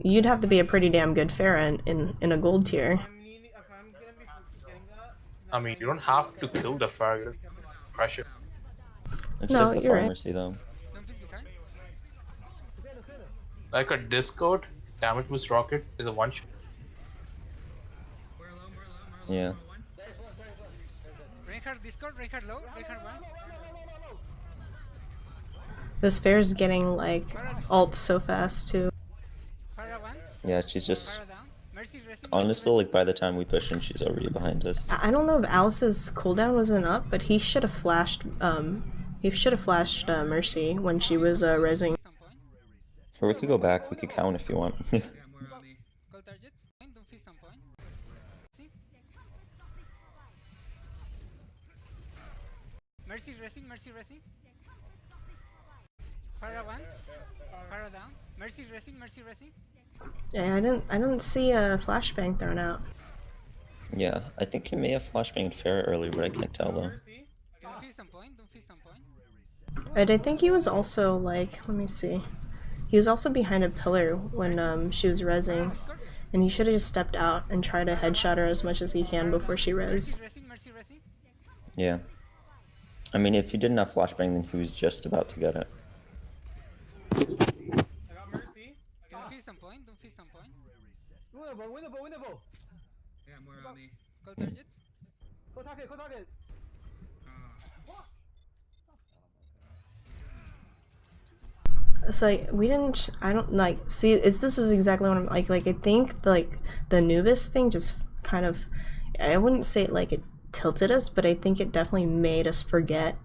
You'd have to be a pretty damn good Pharah in a gold tier. if I'm gonna be getting that. I mean, you don't have to kill the Farah. You just crush it. It's No, just the you're right. pharmacy though. don't piece behind. Like a Discord, damage boost rocket is a one shot. We're low, Yeah. one. Reinhardt Discord, Reinhardt low, Reinhardt one. This Fair's getting like ult so fast too. Para one. Yeah, she's just Para down. Mercy's racing. honestly like by the time we push in, she's already behind us. I don't know if Alice's cooldown wasn't up, but he should have flashed Mercy when she was rezzing. Some point. Or we could go back. We could count if you want. Got more on me. Call targets. Don't feast some point. See? Mercy's racing, Mercy racing. Para one. Para down. Mercy's racing, Mercy racing. Yeah, I didn't see a flashbang thrown out. Yeah, I think he may have flashbanged Farah earlier, but I can't tell though. Mercy. Don't feast some point, don't feast some point. And I think he was also like, let me see. He was also behind a pillar when she was rezzing, Discord. and he should have just stepped out and tried to headshot her as much as he can before she res. Mercy's racing, Mercy racing. Yeah. I mean, if he didn't have flashbang, then he was just about to get it. I got Mercy. Don't feast some point, don't feast some point. I got more on me. Call targets. It's like we didn't. I don't like see. This is exactly what I'm like. Like I think like the Anubis thing just kind of. I wouldn't say like it tilted us, but I think it definitely made us forget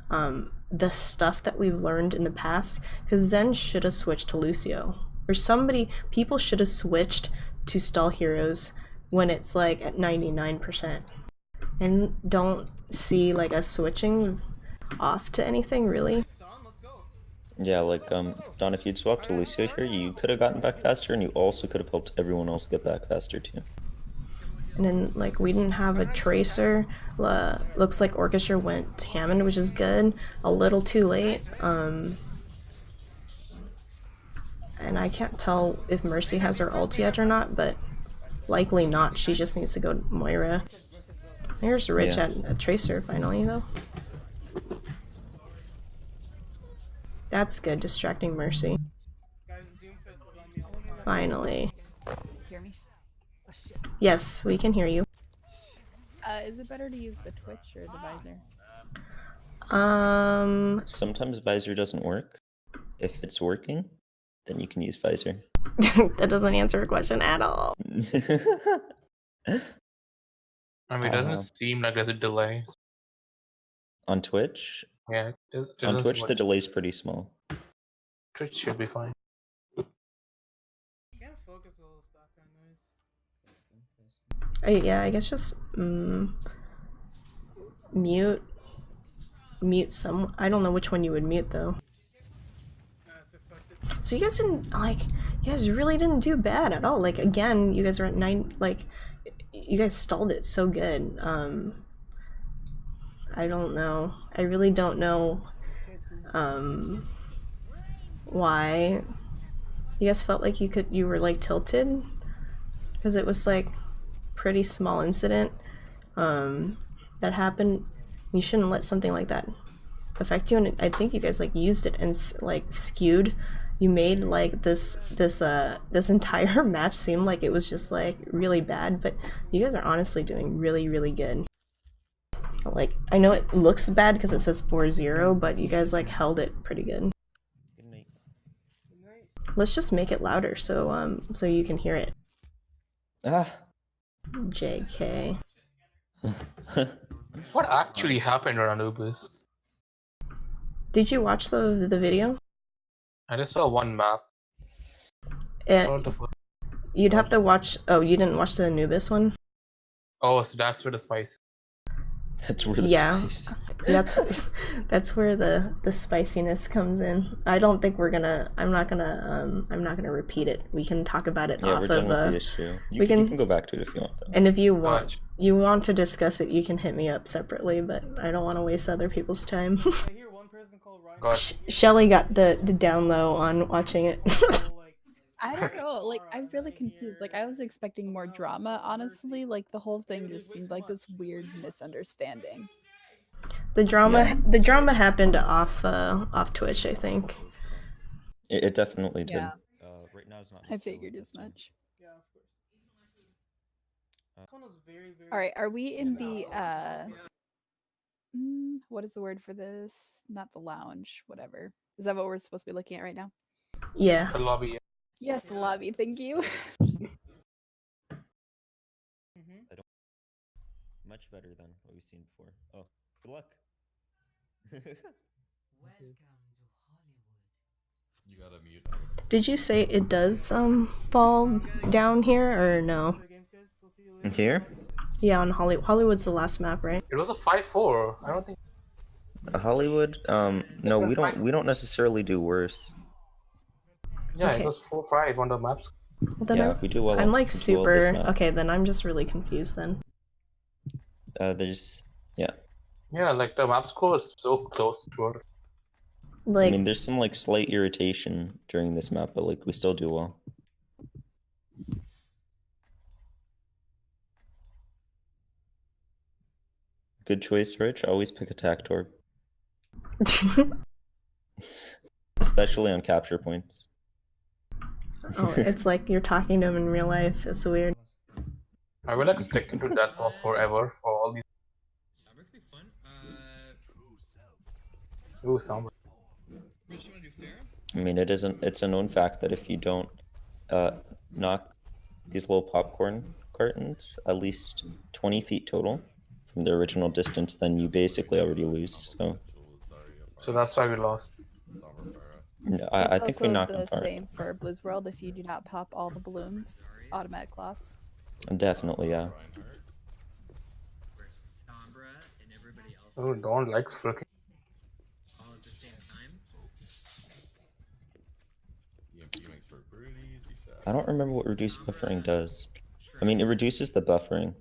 the stuff that we've learned in the past. Because Zen should have switched to Lucio, or somebody. People should have switched to stall heroes when it's like at 99%, and don't see like us switching off to anything really. Don, let's go. Yeah, like Don, if you'd swapped to Lucio here, you could have gotten back faster, and you also could have helped everyone else get back faster too. And then, like, we didn't have a tracer. Looks like Orchestra went Hammond, which is good. A little too late. And I can't tell if Mercy has her ult yet or not, but likely not. She just needs to go Moira. There's Rich Yeah. at a tracer finally, though. That's good, distracting Mercy. Guys, Doomfist is on me all the time. Finally. Hear me? Yes, we can hear you. Is it better to use the Twitch or the visor? Sometimes visor doesn't work. If it's working, then you can use visor. That doesn't answer a question at all. I mean, it doesn't seem like there's a delay. On Twitch? Yeah, on Twitch, the delay's pretty small. Twitch should be fine. Can't focus all this background noise. Yeah, I guess just mute some. I don't know which one you would mute though. That's expected. So you guys didn't like. You guys really didn't do bad at all. Like again, you guys are at 9. Like you guys stalled it so good. I don't know. I really don't know. Why you guys felt like you were like tilted, because it was like pretty small incident that happened. You shouldn't let something like that affect you, and I think you guys like used it and like skewed. You made like this entire match seem like it was just like really bad, but you guys are honestly doing really good. Like I know it looks bad because it says 4-0, but you guys like held it pretty good. Let's just make it louder so so you can hear it. JK. What actually happened on Anubis? Did you watch the video? I just saw one map. You'd have to watch. Oh, you didn't watch the Anubis one? Oh, so that's where the spice. That's where the spice. That's where the spiciness comes in. I don't think we're gonna. I'm not gonna repeat it. We can talk about it off we're done of. With the issue. You can go back to it if you want. Though. And if you want to discuss it, you can hit me up separately. But I don't want to waste other people's time. I hear one person called Ryan. Shelly got the down low on watching it. I don't know, like, I'm really confused. Like, I was expecting more drama, honestly. Like, the whole thing just seemed like this weird misunderstanding. The drama happened off Twitch, I think. It definitely did. Yeah. Right now is not. I figured as much. Yeah, of course. This one was very. Alright, are we in the, what is the word for this? Not the lounge, whatever. Is that what we're supposed to be looking at right now? Yeah. The lobby. Yes, the lobby, thank you. Much better than what we've seen before. Oh, good luck. Welcome to Hollywood. You gotta mute. Did you say it does fall down here or no? Here? Yeah, on Hollywood's the last map, right? It was a 5-4. I don't think. Hollywood. No, we don't necessarily do worse. Yeah, Okay. it was 4-5 on the maps. Well, then Yeah, we do well. I'm like we do well super. this map. Okay, then I'm just really confused then. There's Yeah, like the map score is so close to it. Like, I mean, there's some like slight irritation during this map, but like we still do well. Good choice, Rich. Always pick attack torp. Especially on capture points. oh, it's like you're talking to him in real life. It's weird. I will like stick to that buff forever for all these. Sombra could be fun. Ooh, Sombra. Rich, you wanna do fair? I mean, it's a known fact that if you don't knock these little popcorn cartons at least 20 feet total from the original distance, then you basically already lose. So that's why we lost. I think we knocked them It's also far. the same for Blizz World. If you do not pop all the balloons, automatic loss. Definitely, yeah. Sombra and everybody else Oh, Dawn likes freaking. all at the same time. EMP makes for a pretty easy shot. I don't remember what reduced buffering does. I mean, it reduces the buffering,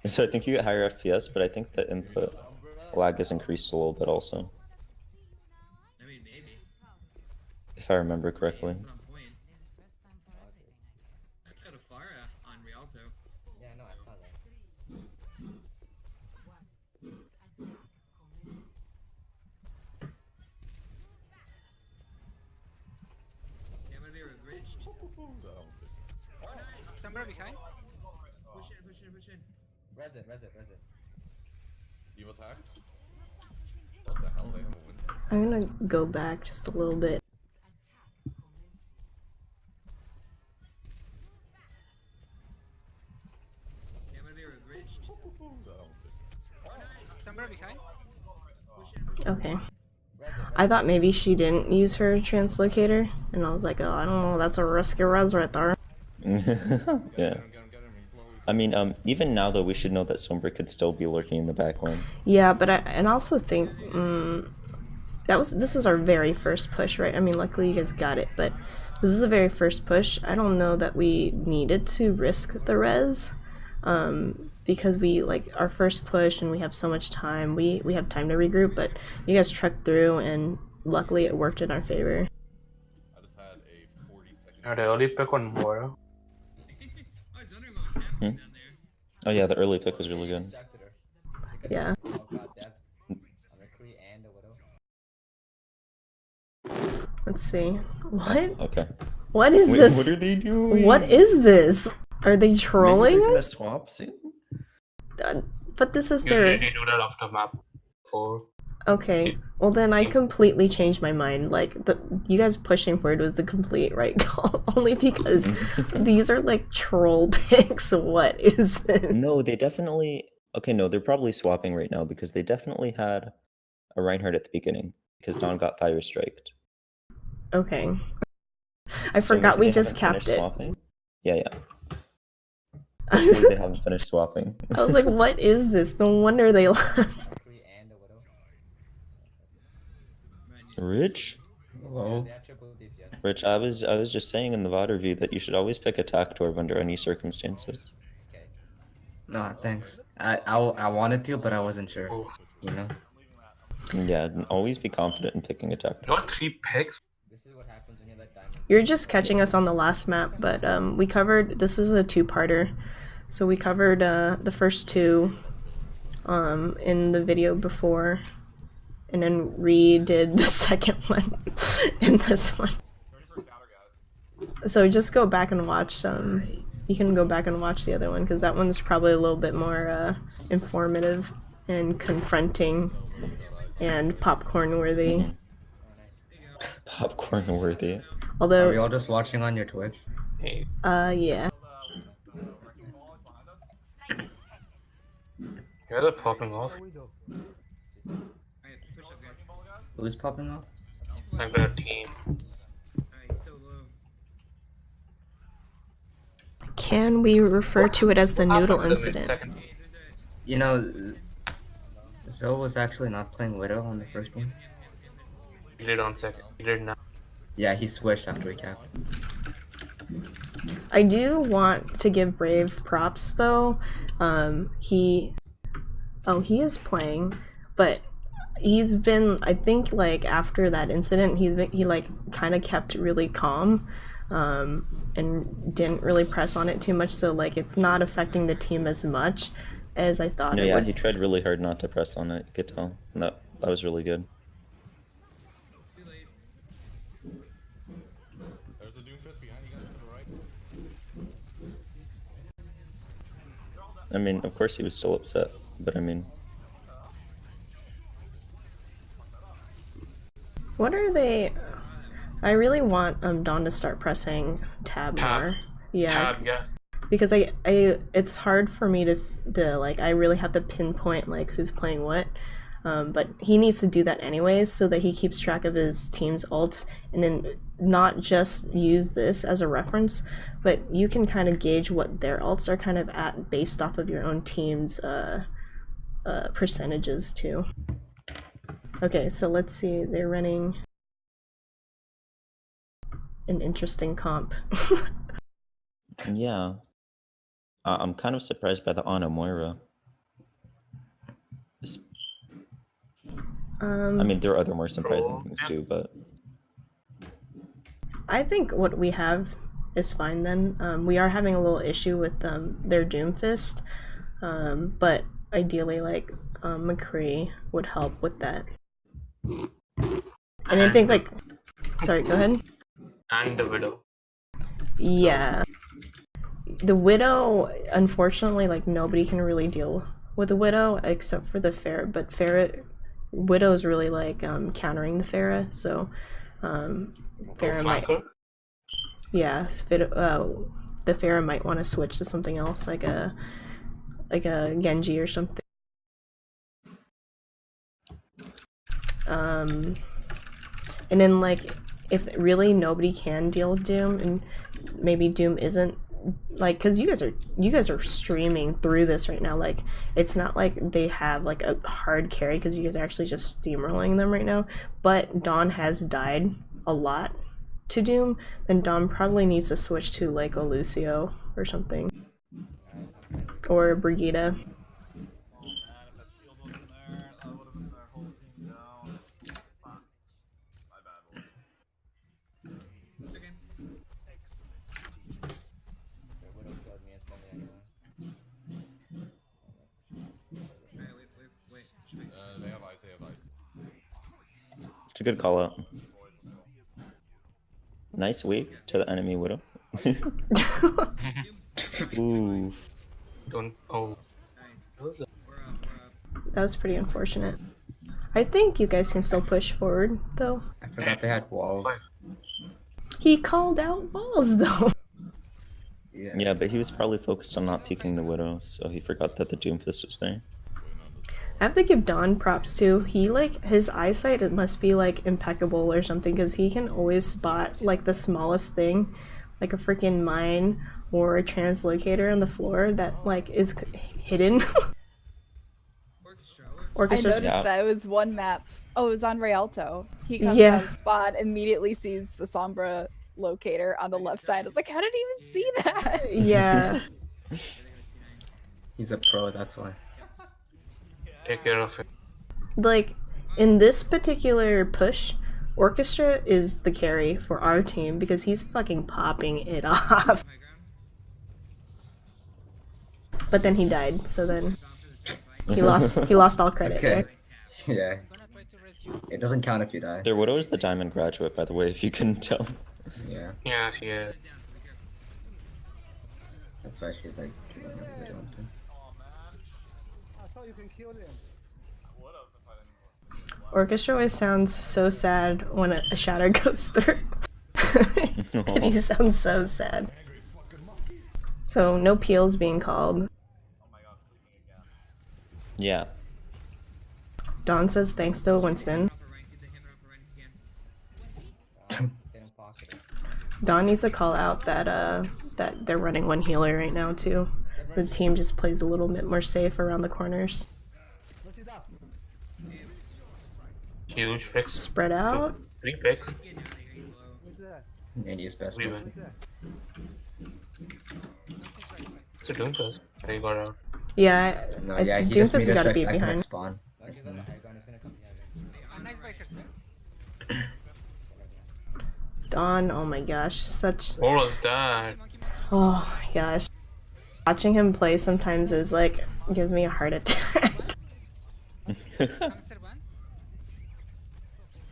So I think you get higher FPS, but I think the input lag has increased a little bit also, I mean, maybe. if I remember correctly. That's on point. I got a Pharah on Rialto. Yeah, no, I saw that. Yeah, I'm gonna be rich. Somewhere behind. Push in, push in, push in. Res it, res it, res it. Eve attacked? What the hell? They have a win. I'm gonna go back just a little bit. Yeah, I'm gonna be rich. Somewhere behind. Push in, push in. Okay. I thought maybe she didn't use her translocator, and I was like, oh, I don't know, that's a risky res right there. Yeah. I mean, even now though, we should know that Sombra could still be lurking in the back line. Yeah, but I also think this is our very first push, right? I mean, luckily you guys got it, but this is the very first push. I don't know that we needed to risk the res, because we like our first push and we have so much time. We have time to regroup, but you guys trekked through, and luckily it worked in our favor. I just had a 40-second. Yeah, the early pick on Moira. I was wondering what was happening down there. Oh yeah, the early pick was really good. Distracted her. Yeah. Oh god, death. A MK3 and a Widow. Let's see. What? Okay. What is Wait, this? what are they doing? What is this? Are they trolling Maybe they're gonna us? swap soon? But this is Usually their... they do that after map 4. Okay, well then I completely changed my mind. Like, you guys pushing forward was the complete right call. Only because these are like troll picks. What is this? No, they definitely... Okay, no, they're probably swapping right now because they definitely had a Reinhardt at the beginning because Dawn got fire striked. Okay. I So forgot maybe we they just haven't capped finished it. Swapping? Yeah, yeah. I was, Hopefully they haven't finished swapping. I was like, what is this? No wonder they lost. MK3 and a Widow. Rich? Hello. They have triple DPS. Rich, I was just saying in the VOD review that you should always pick attack dwarf under any circumstances. Okay. No, thanks. I wanted to, but I wasn't sure. You know. Yeah, and always be confident in picking attack. You got 3 picks? This is what happens when you let Diamond. You're just catching us on the last map, but we covered, this is a two-parter. So we covered the first two in the video before, and then redid the second one in this one. So just go back and watch, you can go back and watch the other one, because that one's probably a little bit more informative and confronting and popcorn-worthy. Popcorn-worthy. Although, Are we all just watching on your Twitch? yeah. Yeah, they're popping off. Alright, push up, guys. Who's popping off? Like their team. Alright, so low. Can we refer to it as the noodle Happened in the incident? second. Hey, there's a... You know, Zoe was actually not playing Widow on the first one. He did on second. He did now. Yeah, he switched after he capped. I do want to give Brave props though. He is playing, but he's been, I think, like after that incident, he like kind of kept really calm, and didn't really press on it too much. So like it's not affecting the team as much as I thought No, it yeah, would. he tried really hard not to press on it. You could tell. No, that was really good. Too late. There's a Doomfist behind you guys to the right. I mean, of course he was still upset, but I mean... What are they? I really want Dawn to start pressing tab more. Yeah, Tab, yes. because I it's hard for me to like, I really have to pinpoint like who's playing what. But he needs to do that anyways so that he keeps track of his team's ults, and then not just use this as a reference, but you can kind of gauge what their ults are kind of at based off of your own team's percentages too. Okay, so let's see, they're running an interesting comp. Yeah. I'm kind of surprised by the Ana Moira. I mean, there are other more surprising things too, but I think what we have is fine then. We are having a little issue with their Doomfist, but ideally, like, McCree would help with that. And I think, like, sorry, go ahead. And the Widow. Yeah. The Widow, unfortunately, like, nobody can really deal with the Widow except for the Pharah, but Widow's really, like, countering the Pharah, so, Pharah might... Yeah, the Pharah might want to switch to something else, like a Genji or something. And then, like, if really nobody can deal with Doom, and maybe Doom isn't, like, because you guys are streaming through this right now, like, it's not like they have like a hard carry because you guys are actually just steamrolling them right now, but Dawn has died a lot to Doom, then Dawn probably needs to switch to like a Lucio or something, or a Brigitte. They have ice. It's a good call out. Nice wave to the enemy Widow. Ooh. Don't. Oh. That was pretty unfortunate. I think you guys can still push forward, though. I forgot they had walls. He called out walls, though. Yeah, but he was probably focused on not peeking the Widow, so he forgot that the Doomfist was there. I have to give Dawn props too. He, like, his eyesight, it must be like impeccable or something, because he can always spot like the smallest thing, like a freaking mine or a translocator on the floor that like is hidden. I noticed that it was one map. Oh, it was on Rialto. He comes out of spot, immediately sees the Sombra locator on the left side. I was like, how did he even see that? Yeah. He's a pro, that's why. Take care of it. Like, in this particular push, Orchestra is the carry for our team because he's fucking popping it off. But then he died, so then he lost all credit. Okay. Right? Yeah. It doesn't count if you die. Their Widow is the Diamond Graduate, by the way, if you couldn't tell. Yeah. Yeah, she is. That's why she's like killing everybody on him. Orchestra always sounds so sad when a shadow goes through. And he sounds so sad. So no peels being called. Yeah. Dawn says thanks to Winston. Dawn needs to call out that that they're running one healer right now too. The team just plays a little bit more safe around the corners. Huge picks. Spread out. 3 picks. India's best person. It's a Doomfist. There you got out. Yeah, No, yeah, he just Doomfist has got to be like behind. spawn. Dawn, oh my gosh, such. What was that? Oh my gosh, watching him play sometimes is like gives me a heart attack.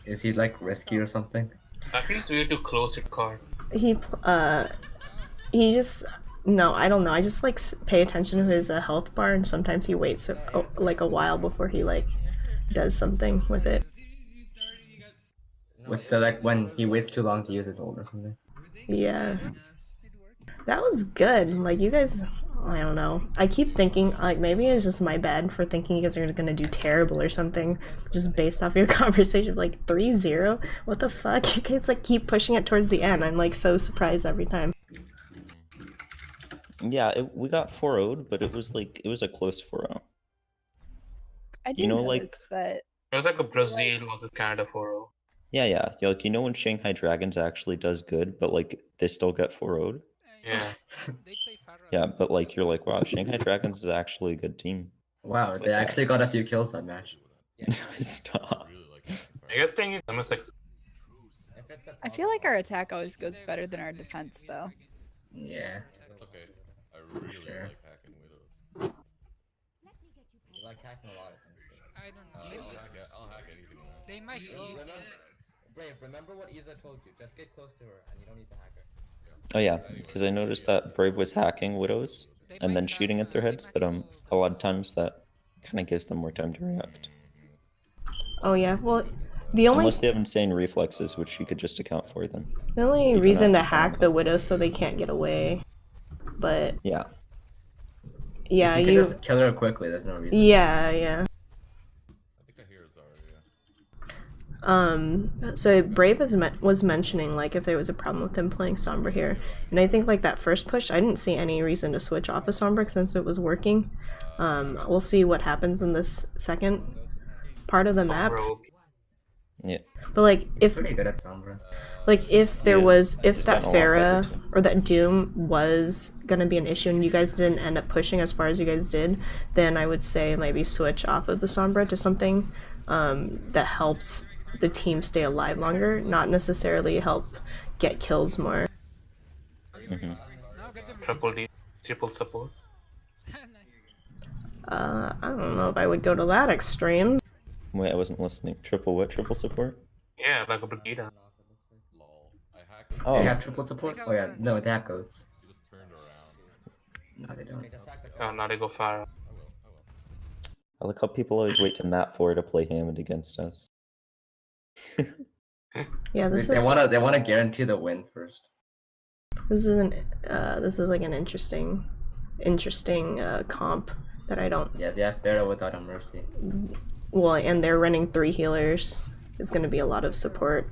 Is he like risky or something? I feel it's weird to close your card. He just no, I don't know. I just like pay attention to his health bar, and sometimes he waits like a while before he like does something with it. With the like when he waits too long to use his ult or something. Yeah, that was good. Like you guys, I don't know. I keep thinking like maybe it's just my bad for thinking you guys are gonna do terrible or something, just based off your conversation. Like 3-0, what the fuck? You guys like keep pushing it towards the end. I'm like so surprised every time. Yeah, we got 4-0'd, but it was a close 4-0. I do You know, notice like that. It was like a Brazil versus Canada 4-0. yeah. Like you know when Shanghai Dragons actually does good, but like they still get 4-0'd. Yeah. Yeah, but like you're like, wow, Shanghai Dragons is actually a good team. Wow, It's they like, actually got a few kills that match. Stop. Biggest thing is MSX. I feel like our attack always goes better than our defense, though. Yeah. That's okay. I really Sure. like hacking widows. You like hacking a lot of things. I don't know. I'll hack anything, man. They might use it. Brave, remember what Isa told you. Just get close to her and you don't need to hack her. Oh yeah, because I noticed that Brave was hacking widows and then shooting at their heads, but a lot of times that kind of gives them more time to react. Oh yeah, well, the only Unless they have insane reflexes, which you could just account for then. the only reason to hack the widow so they can't get away, but yeah, yeah, If you can just kill her quickly. There's no reason. Yeah, yeah. I think I hear it's already. Yeah. So Brave was mentioning like if there was a problem with him playing Sombra here, and I think like that first push, I didn't see any reason to switch off of Sombra since it was working. We'll see what happens in this second part of the map. Yeah. But like if Pretty good at Sombra. like if there was if that gotten a lot better, Pharah too. or that Doom was gonna be an issue and you guys didn't end up pushing as far as you guys did, then I would say maybe switch off of the Sombra to something that helps the team stay alive longer, not necessarily help get kills more. Triple D, triple support. I don't know if I would go to that extreme. Wait, I wasn't listening. Triple what? Triple support? Yeah, like a Brigida. Lol. I hacked it. Oh. They have triple support? Oh yeah, no, they have goats. You just turned around. No, they don't. Oh, now they go fire. I like how people always wait to map 4 to play Hammond against us. Yeah, this They is wanna guarantee the win first. this is like an interesting comp that I don't. Yeah, they have Pharaoh without a mercy. Well, and they're running 3 healers. It's going to be a lot of support.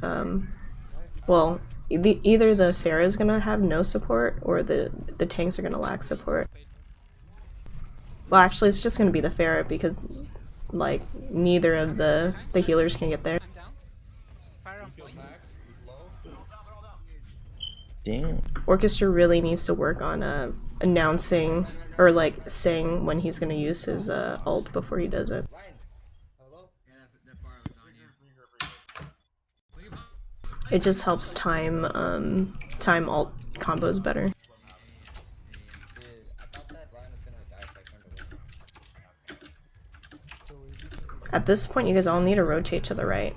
Well, either the Pharah is going to have no support, or the tanks are going to lack support. Well, actually, it's just going to be the Pharah because, like, neither of the healers can get there. Dang. Orchestra really needs to work on announcing or like saying when he's going to use his ult before he does it. It just helps time ult combos better. At this point, you guys all need to rotate to the right.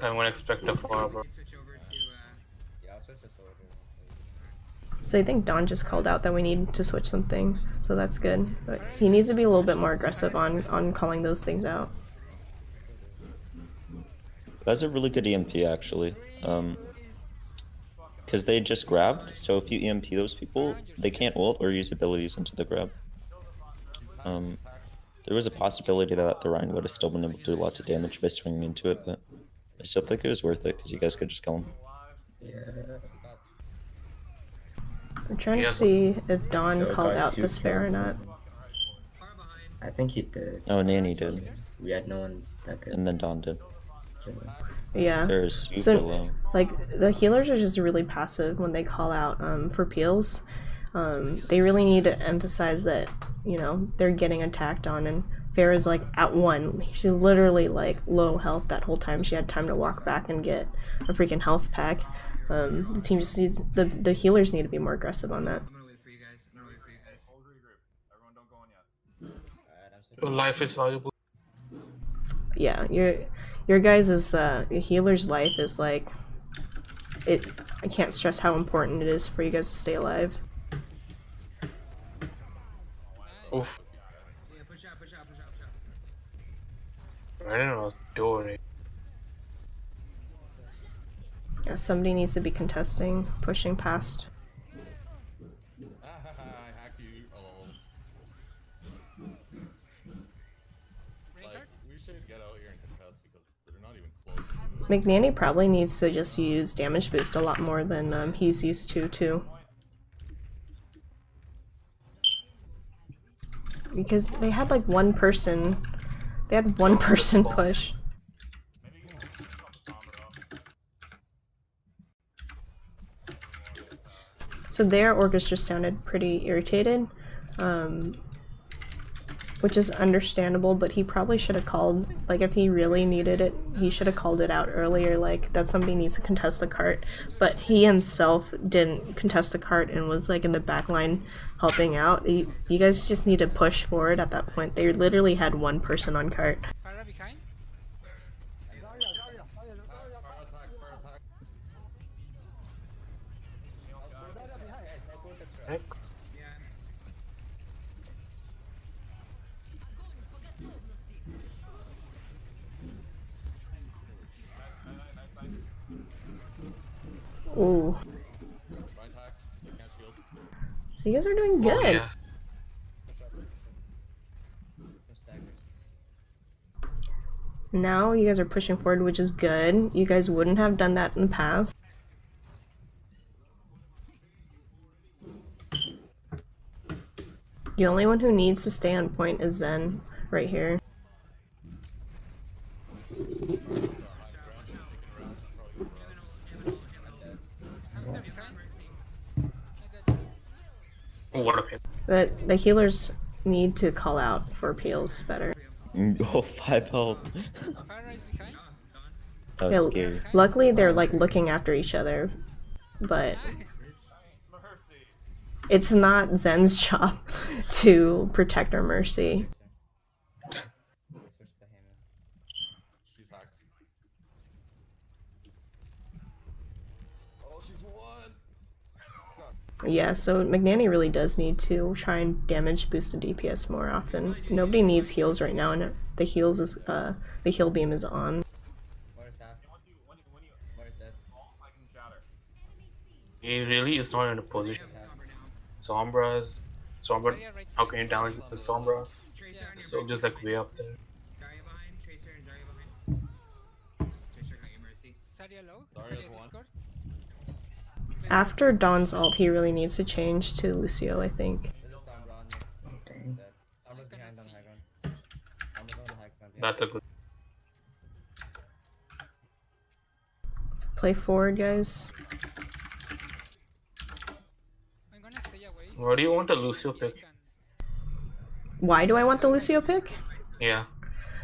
I won't expect a far, bro. So I think Don just called out that we need to switch something, so that's good. But he needs to be a little bit more aggressive on calling those things out. That's a really good EMP actually. Because they just grabbed, so if you EMP those people, they can't ult or use abilities into the grab. There was a possibility that the Rhine would have still been able to do lots of damage by swinging into it, but I still think it was worth it because you guys could just kill him. Yeah. I'm trying to see if Don So called got out 2 the spare or kills. not. I think he did. Oh, Nanny did. We had no one that could. And then Don did. Yeah. They're super So, low. like, the healers are just really passive when they call out for peels. They really need to emphasize that, you know, they're getting attacked on, and Farah's like at 1. She's literally like low health that whole time. She had time to walk back and get a freaking health pack. The team just needs, the healers need to be more aggressive on that. Your life is valuable. Yeah, your guys' healer's life is like, I can't stress how important it is for you guys to stay alive. Oof. I don't know what to do already. Yeah, somebody needs to be contesting, pushing past. I hacked you. Like, we should get out here and contest because they're not even close. McNanny probably needs to just use damage boost a lot more than he's used to, too. Because they had like one person push. So their orchestra sounded pretty irritated, which is understandable, but he probably should have called, like if he really needed it, he should have called it out earlier, like that somebody needs to contest the cart. But he himself didn't contest the cart and was like in the back line helping out. You guys just need to push forward at that point. They literally had one person on cart. Fire behind. Ooh. So you guys are doing good. Oh, yeah. Now you guys are pushing forward, which is good. You guys wouldn't have done that in the past. The only one who needs to stay on point is Zen, right here. Oh, what a pin. The healers need to call out for peels better. Oh, 5 health. That was Yeah, scary. luckily they're like looking after each other, but it's not Zen's job to protect our Mercy. She's hacked. Oh, she's won! Yeah, so McNanny really does need to try and damage boost the DPS more often. Nobody needs heals right now, and the heals is the heal beam is on. He really is not in a position. Sombra, how can you damage the Sombra? So just like way up there. After Dawn's ult, he really needs to change to Lucio, I think. That's a good. So play forward, guys. What do you want a Lucio pick? Why do I want the Lucio pick? Yeah.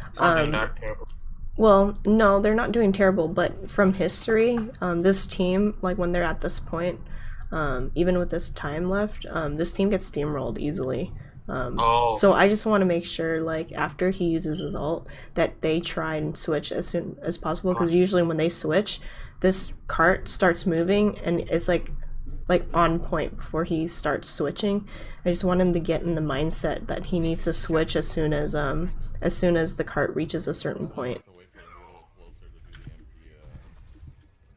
It's not doing that terrible. Well, no, they're not doing terrible, but from history, this team, like when they're at this point, even with this time left, this team gets steamrolled easily. So I just want to make sure, like, after he uses his ult, that they try and switch as soon as possible, because usually when they switch, this cart starts moving, and it's like on point before he starts switching. I just want him to get in the mindset that he needs to switch as soon as the cart reaches a certain point.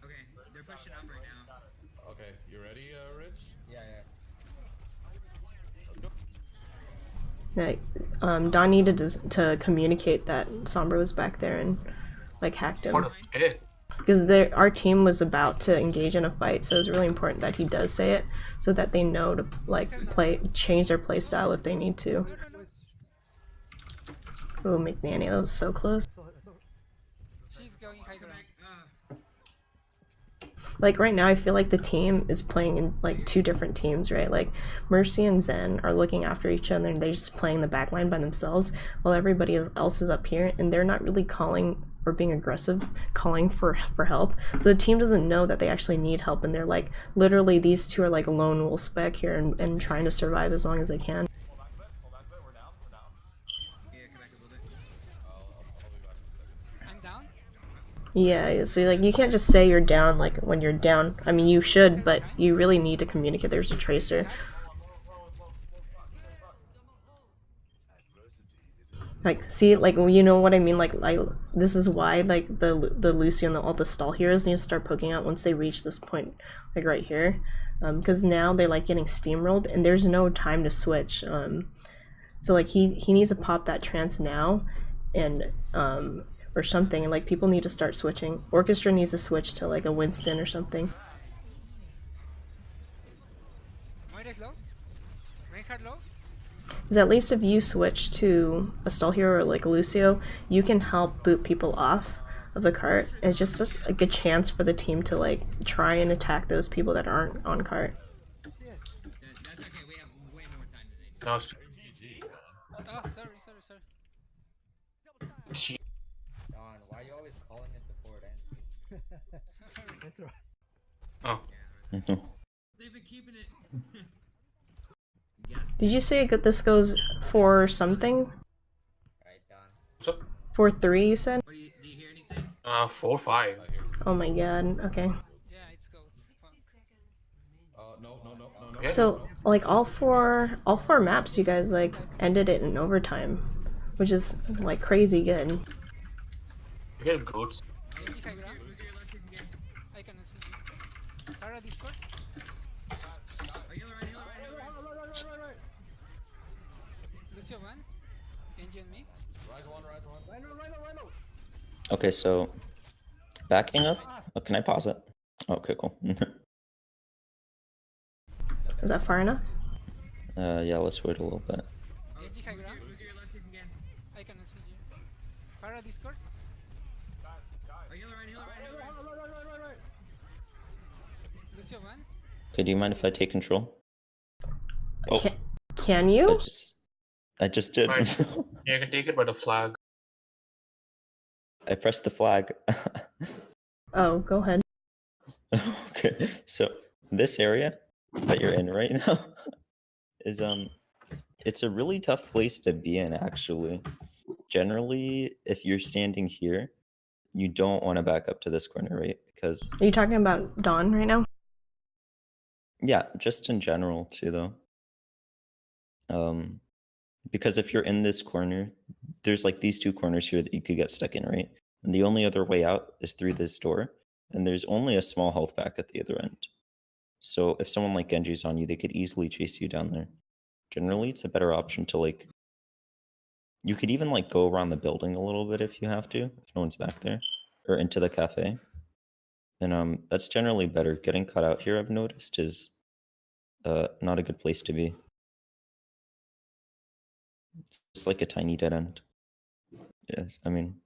Okay, they're pushing up right now. Okay, you ready, Rich? Yeah. Don needed to communicate that Sombra was back there and like hacked him. What a hit. Because our team was about to engage in a fight, so it's really important that he does say it, so that they know to like change their play style if they need to. Oh, McNanny, that was so close. She's going high ground. Like right now, I feel like the team is playing in like two different teams, right? Like Mercy and Zen are looking after each other, and they're just playing the backline by themselves, while everybody else is up here, and they're not really calling or being aggressive, calling for help. So the team doesn't know that they actually need help, and they're like, literally these two are like lone wolf spec here and trying to survive as long as they can. I'm down. Yeah, so like you can't just say you're down like when you're down. I mean, you should, but you really need to communicate there's a tracer. Like, see, like, you know what I mean? Like this is why, like, the Lucio and all the stall heroes need to start poking out once they reach this point, like, right here. Because now they're, like, getting steamrolled, and there's no time to switch. So, like, he needs to pop that trance now, and, or something, and, like, people need to start switching. Orchestra needs to switch to, like, a Winston or something. Moira's low. Reinhardt low. Is at least if you switch to a stall hero or like a Lucio, you can help boot people off of the cart. And it's just a good chance for the team to like try and attack those people that aren't on cart. No, it's Oh, sorry. Don, why are you always calling it before it ends? That's right. oh. They've been keeping it. Did you say this goes for something? Right, Don. What's up? For 3, you said? Do you hear anything? 4, 5. Oh my god, okay. Yeah, it's goats. Fuck. No. Yeah. So, like, all four maps, you guys, like, ended it in overtime. Which is, like, crazy good. You get goats. Genji high ground. I cannot see you. Para Discord. Right. Lucio 1. Genji on me. Right one. Okay, so backing up. Oh, can I pause it? Okay, cool. Is that far enough? Yeah, let's wait a little bit. Genji high ground. I cannot see you. Para Discord. Right. Lucio 1. Okay, do you mind if I take control? Oh, Can you? I just did. Right. Yeah, you can take it by the flag. I pressed the flag. Oh, go ahead. Okay, so this area that you're in right now is it's a really tough place to be in actually. Generally, if you're standing here, you don't want to back up to this corner, right? Because Are you talking about Dawn right now? yeah, just in general too though. Because if you're in this corner, there's like these 2 corners here that you could get stuck in, right? And the only other way out is through this door, and there's only a small health pack at the other end. So if someone like Genji's on you, they could easily chase you down there. Generally, it's a better option to like... You could even like go around the building a little bit if you have to, if no one's back there, or into the cafe. And that's generally better. Getting cut out here, I've noticed, is not a good place to be. It's like a tiny dead end. Yeah, I mean,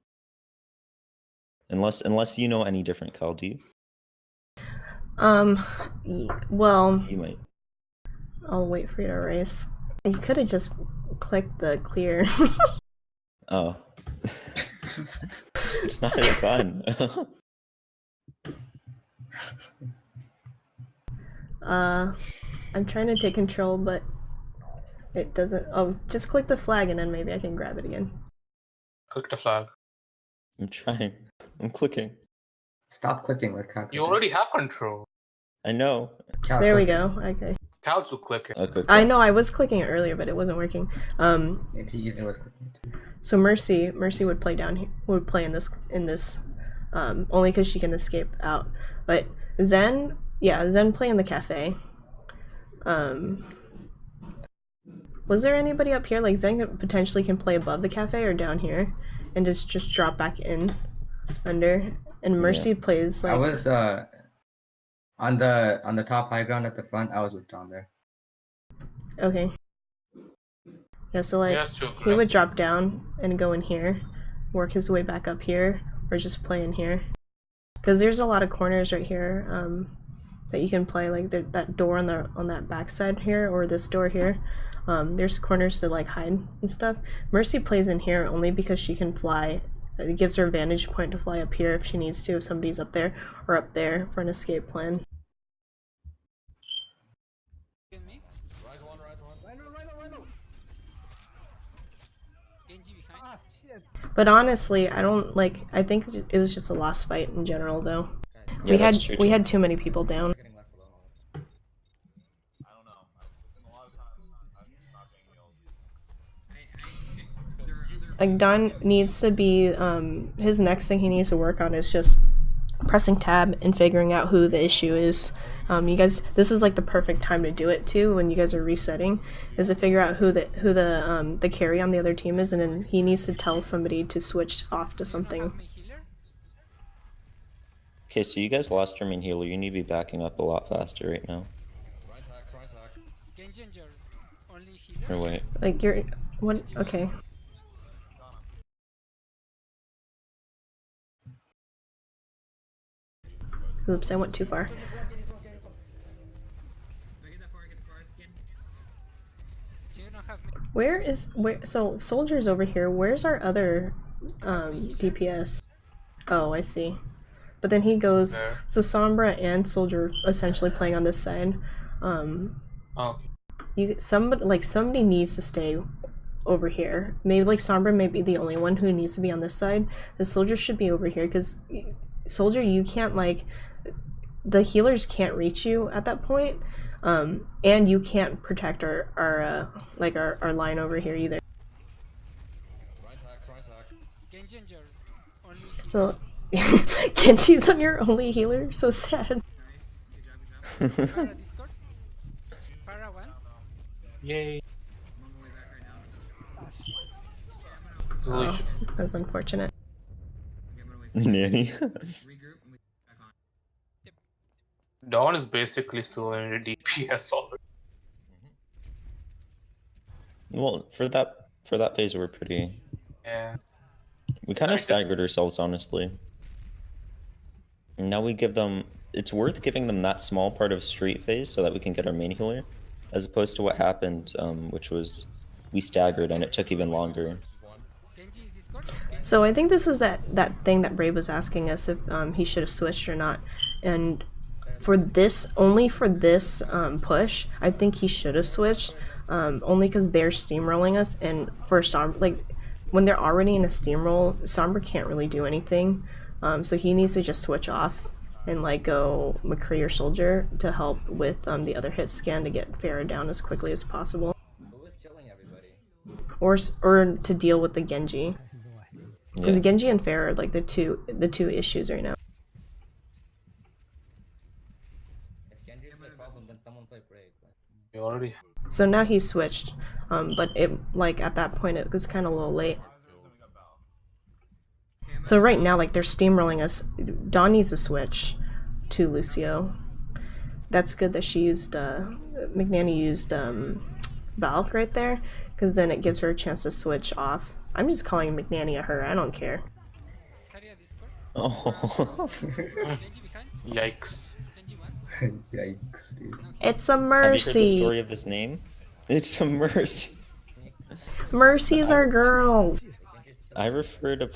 unless you know any different, Kyle, do you? Well, You might. I'll wait for you to erase. You could have just clicked the clear. Oh. It's not as fun. I'm trying to take control, but it doesn't. Oh, just click the flag and then maybe I can grab it again. Click the flag. I'm trying. I'm clicking. Stop clicking with Cal. You already have control. I know. Cal There we clicking. go. Okay. Cows will click it. Okay. I know I was clicking it earlier, but it wasn't working. Maybe using was clicking too. So Mercy would play down here. Would play in this only because she can escape out. But Zen play in the cafe. Was there anybody up here? Like Zen potentially can play above the cafe or down here, and just drop back in under. And Mercy plays like. I was on the top high ground at the front. I was with John there. Okay. Yeah, so like Yes, true. he would drop down and go in here, work his way back up here, or just play in here. Because there's a lot of corners right here that you can play, like that door on that back side here, or this door here. There's corners to like hide and stuff. Mercy plays in here only because she can fly. It gives her a vantage point to fly up here if she needs to, if somebody's up there or up there for an escape plan. Right one. Genji behind. But honestly, I don't like. I think it was just a lost fight in general, though. Yeah, we had too many people down. I don't know. It's been a lot of time. I'm not being healed. Like Don needs to be. His next thing he needs to work on is just pressing tab and figuring out who the issue is. You guys, this is like the perfect time to do it too. When you guys are resetting, is to figure out who the carry on the other team is, and then he needs to tell somebody to switch off to something. Okay, so you guys lost your main healer. You need to be backing up a lot faster right now. Right tack. Genji and your only healer. Or wait. Like you're what? Okay. Oops, I went too far. Do you not have So Soldier's over here. Where's our other DPS? Oh, I see. But then he goes. There. So Sombra and Soldier essentially playing on this side. Oh. Somebody needs to stay over here. Maybe like Sombra may be the only one who needs to be on this side. The Soldier should be over here because Soldier, you can't like the healers can't reach you at that point. And you can't protect our line over here either. So Genji's on your only healer, so sad. Yay. Oh, that's unfortunate. Nanny. Dawn is basically still in a DPS already. Well, for that phase, we're pretty. Yeah. We kind of staggered ourselves, honestly. And now we give them. It's worth giving them that small part of street phase so that we can get our main healer, as opposed to what happened, which was we staggered and it took even longer. So I think this is that thing that Brave was asking us if he should have switched or not, and for this push, I think he should have switched, only because they're steamrolling us, and for Sombra, like when they're already in a steamroll, Sombra can't really do anything, so he needs to just switch off and like go MK3 or Soldier to help with the other hit scan to get Pharah down as quickly as possible. Who is killing everybody? Or to deal with the Genji. Because Yeah. Genji and Pharah are like the two issues right now. If Genji is the problem, then someone play Brave. You already. So now he's switched, but it like at that point it was kind of a little late. So right now, like they're steamrolling us. Dawn needs to switch to Lucio. That's good that she used McNanny used Valk right there, because then it gives her a chance to switch off. I'm just calling McNanny a her. I don't care. Oh. Yikes. Yikes, dude. It's a Have you heard the mercy. story of this name? It's a mercy. Mercies are girls. I refer to.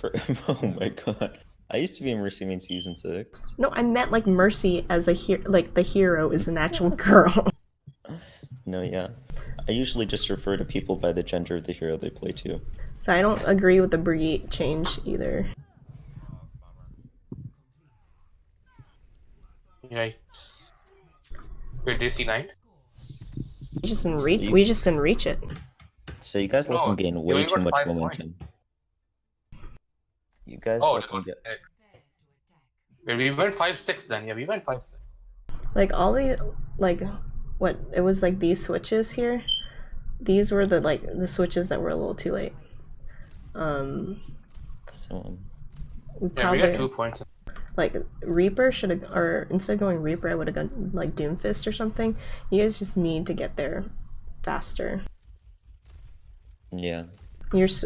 Oh my god. I used to be in Mercy Main Season 6. No, I meant like Mercy as a like the hero is an actual girl. No, yeah. I usually just refer to people by the gender of the hero they play to. So I don't agree with the Brigitte change either. Yikes. Wait, do you see 9? We just didn't reach it. So you guys let No, them gain you way only too got much 5 momentum. You guys Oh, let it them was get. 6. Wait, we went 5-6 then. Yeah, we went 5-6. Like all the what it was like these switches here. These were the switches that were a little too late. So, We Yeah, we got 2 points. like Reaper should have, or instead of going Reaper, I would have gone like Doomfist or something. You guys just need to get there faster. yeah.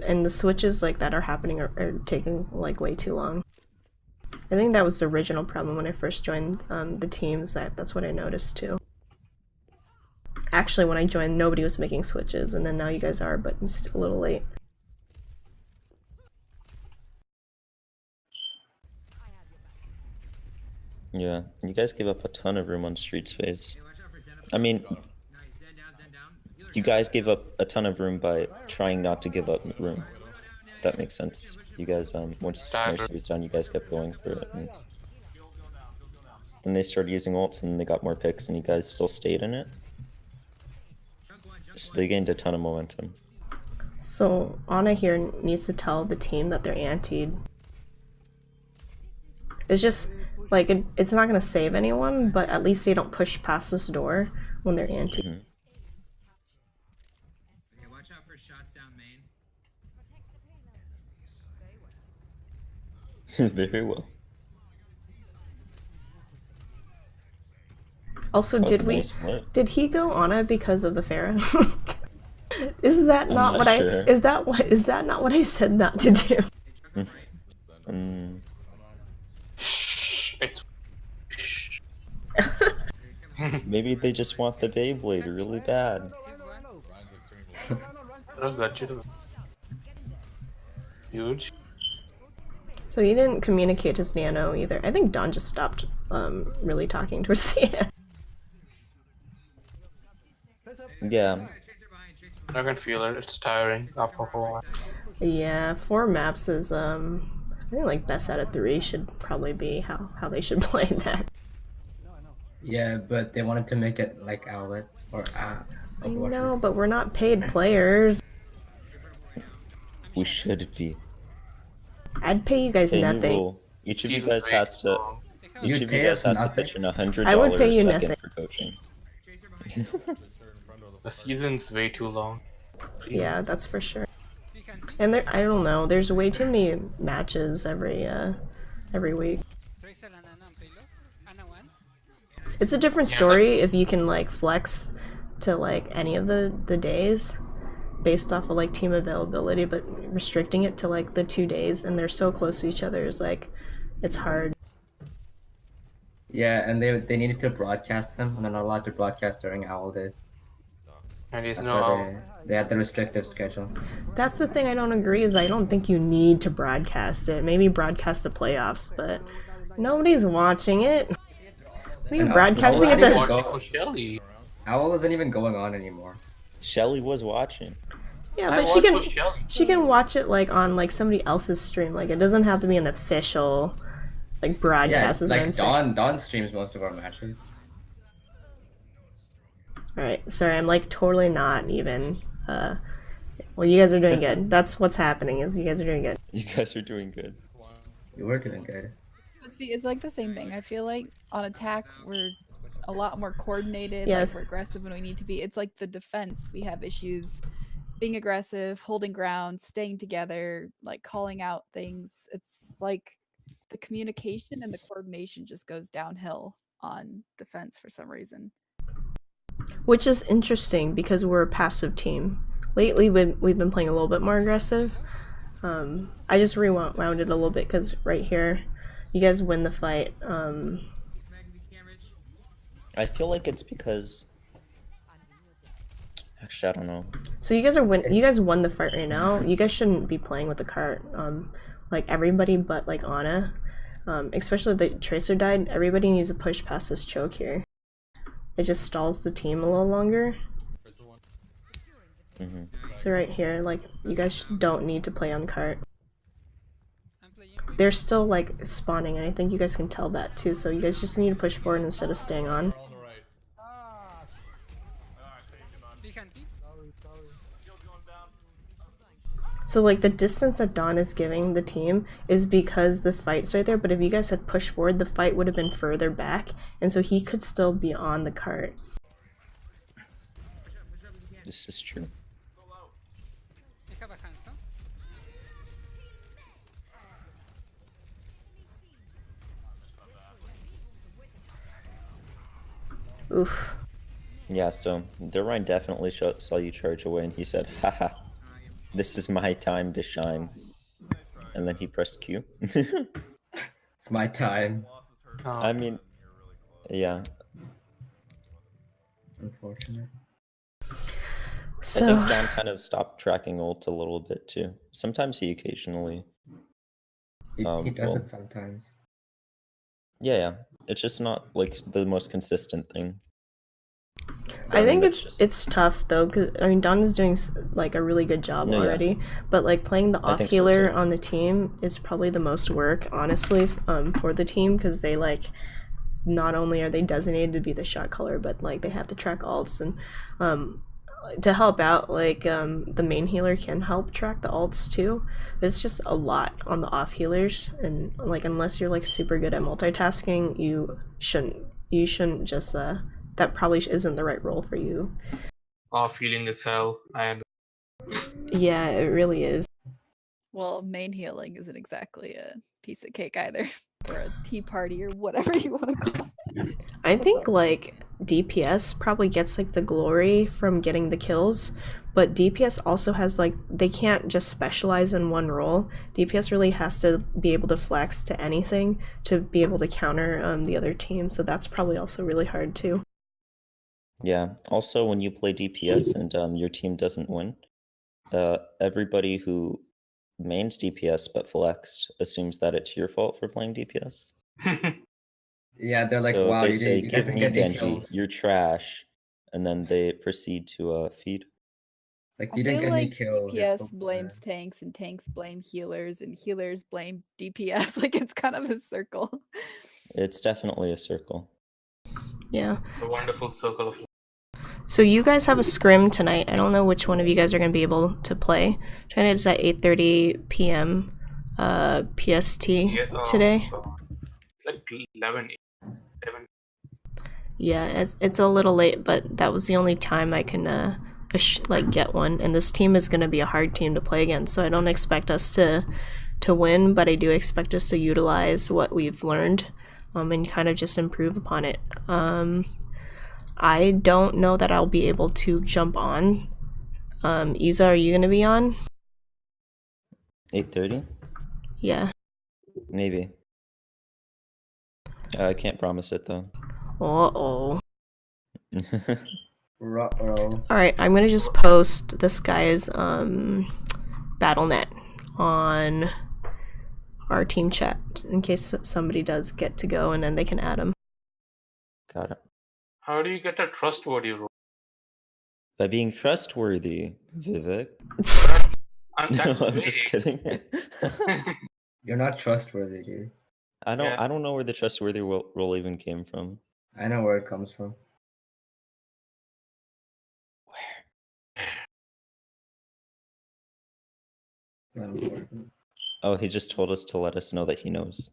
And the switches like that are happening are taking like way too long. I think that was the original problem when I first joined the teams. That's what I noticed too. Actually, when I joined, nobody was making switches, and then now you guys are, but it's a little late. Yeah. You guys gave up a ton of room on Street Space. I mean, you guys gave up a ton of room by trying not to give up room. That makes sense. You guys, once Mercy was done, you guys kept going for it. And then they started using ults, and they got more picks, and you guys still stayed in it. So they gained a ton of momentum. So Ana here needs to tell the team that they're antied. It's just like it's not gonna save anyone, but at least they don't push past this door when they're antied. Okay, watch out for shots down main. Very well. Also, That was did nice. What? did he go Ana because of the Pharah? Is that not not what sure. is that not what I said not to do? It's. Maybe they just want the Beyblade really bad. What does that do? Huge. So he didn't communicate his nano either. I think Don just stopped really talking towards the end. Yeah. I can feel it. It's tiring after 4. Yeah, 4 maps is I think like best out of 3 should probably be how they should play that. Yeah, but they wanted to make it like Outlet or I know, but we're not paid players. We should be. I'd pay you guys Okay, new nothing. rule. Each of you guys has to. Each You'd of pay you guys us has to nothing? pitch in $100 I would pay you a second nothing. for coaching. The season's way too long. Yeah, that's for sure. And there, I don't know. There's way too many matches every week. It's a different story if you can like flex to like any of the days based off of like team availability, but restricting it to like the 2 days and they're so close to each other is like it's hard. Yeah, and they needed to broadcast them, and they're not allowed to broadcast during owl days. And he's That's no why they had the restrictive schedule. That's the thing I don't agree is I don't think you need to broadcast it. Maybe broadcast the playoffs, but nobody's watching it. What are you broadcasting it to? Owl isn't even going on anymore. Shelly was watching. Yeah, but she can watch it like on like somebody else's stream. Like it doesn't have to be an official like broadcast. Yeah, is what I'm like saying. Dawn streams most of our matches. Alright, sorry, I'm like totally not even well, you guys are doing good. That's what's happening is you guys are doing good. You guys are doing good. You were doing good. But see, it's like the same thing. I feel like on attack we're a lot more coordinated, Yes. like we're aggressive when we need to be. It's like the defense. We have issues being aggressive, holding ground, staying together, like calling out things. It's like the communication and the coordination just goes downhill on defense for some reason. Which is interesting because we're a passive team. Lately we've been playing a little bit more aggressive. I just rewound it a little bit because right here you guys win the fight. I feel like it's because. Actually, I don't know. So you guys won the fight right now. You guys shouldn't be playing with the cart. Like everybody but like Anna. Especially the Tracer died. Everybody needs to push past this choke here. It just stalls the team a little longer. So right here, like you guys don't need to play on cart. They're still like spawning, and I think you guys can tell that too. So you guys just need to push forward instead of staying on. So like the distance that Dawn is giving the team is because the fight's right there, but if you guys had pushed forward, the fight would have been further back, and so he could still be on the cart. This is true. Oof. Yeah, so the Ryan definitely saw you charge away, and he said, haha, this is my time to shine. And then he pressed Q. It's my time. I mean, yeah. Unfortunate. So I think Don kind of stopped tracking ult a little bit too. Sometimes he occasionally. He does it sometimes. Yeah. It's just not like the most consistent thing. I think it's tough though, because I mean Don is doing like a really good job already, but like playing the off healer on the team is probably the most work, honestly, for the team, because they like not only are they designated to be the shot caller, but like they have to track alts and to help out. Like the main healer can help track the alts too. It's just a lot on the off healers, and like unless you're like super good at multitasking, you shouldn't just that probably isn't the right role for you. Off healing is hell. Yeah, it really is. Well, main healing isn't exactly a piece of cake either, or a tea party, or whatever you want to call it. I think like DPS probably gets like the glory from getting the kills, but DPS also has like, they can't just specialize in one role. DPS really has to be able to flex to anything to be able to counter the other team, so that's probably also really hard too. Yeah. Also, when you play DPS and your team doesn't win, Everybody who mains DPS but flexed assumes that it's your fault for playing DPS. Yeah, they're like, So wow, they you say, guys "Give didn't me get any Genji, kills. you're trash," and then they proceed to feed. Like, I you didn't feel get any like kills. You're DPS so blames bad. tanks and tanks blame healers and healers blame DPS. Like it's kind of a circle. It's definitely a circle. Yeah. A wonderful circle of. So you guys have a scrim tonight. I don't know which one of you guys are going to be able to play. China is at 8:30 p.m. PST today. It's like 11. Yeah, it's a little late, but that was the only time I can like get one. And this team is going to be a hard team to play against, so I don't expect us to win, but I do expect us to utilize what we've learned and kind of just improve upon it. I don't know that I'll be able to jump on. Isa, are you going to be on? 8:30? Yeah. Maybe. I can't promise it though. Uh-oh. Ruh-oh. Alright, I'm gonna just post this guy's BattleNet on our team chat in case somebody does get to go and then they can add him. Got it. How do you get a trustworthy role? By being trustworthy, Vivek. That's No, I'm just kidding. You're not trustworthy, dude. I don't know where the trustworthy role even came from. I know where it comes from. Not important. Oh, he just told us to let us know that he knows.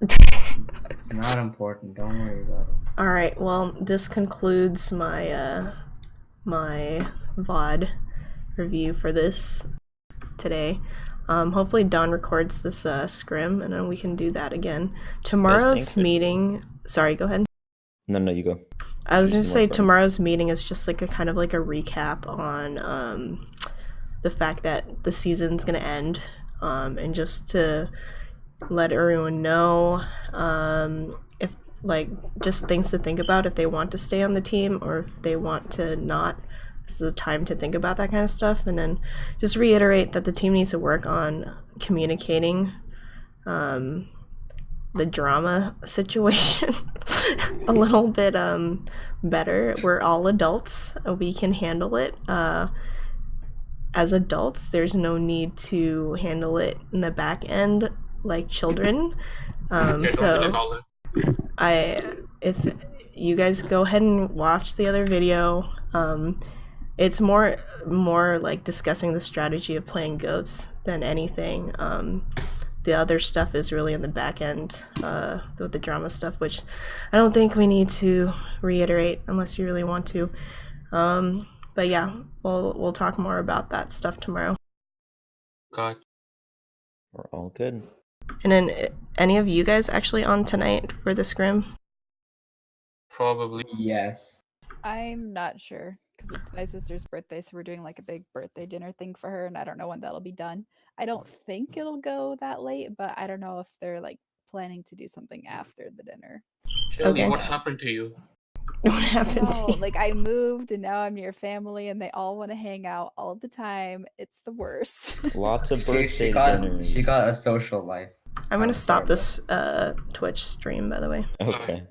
It's not important. Don't worry about it. All right. Well, this concludes my my VOD review for this today. Hopefully Don records this scrim, and then we can do that again. Tomorrow's meeting. Sorry, go ahead. No, you go. I was gonna say tomorrow's meeting is just like a kind of like a recap on the fact that the season's gonna end, and just to let everyone know if like just things to think about if they want to stay on the team or if they want to not. This is a time to think about that kind of stuff, and then just reiterate that the team needs to work on communicating the drama situation a little bit better. We're all adults. We can handle it. As adults, there's no need to handle it in the back end like children. So if you guys go ahead and watch the other video, it's more like discussing the strategy of playing goats than anything. The other stuff is really in the back end with the drama stuff, which I don't think we need to reiterate unless you really want to. But yeah, we'll talk more about that stuff tomorrow. God. We're all good. And then any of you guys actually on tonight for the scrim? Probably. Yes. I'm not sure because it's my sister's birthday, so we're doing like a big birthday dinner thing for her, and I don't know when that'll be done. I don't think it'll go that late, but I don't know if they're like planning to do something after the dinner. Shelly, Okay. what happened to you? What happened to you? Like I moved and now I'm near family and they all want to hang out all the time. It's the worst. Lots of birthday She got a social life. I'm gonna stop this Twitch stream, by the way. Okay.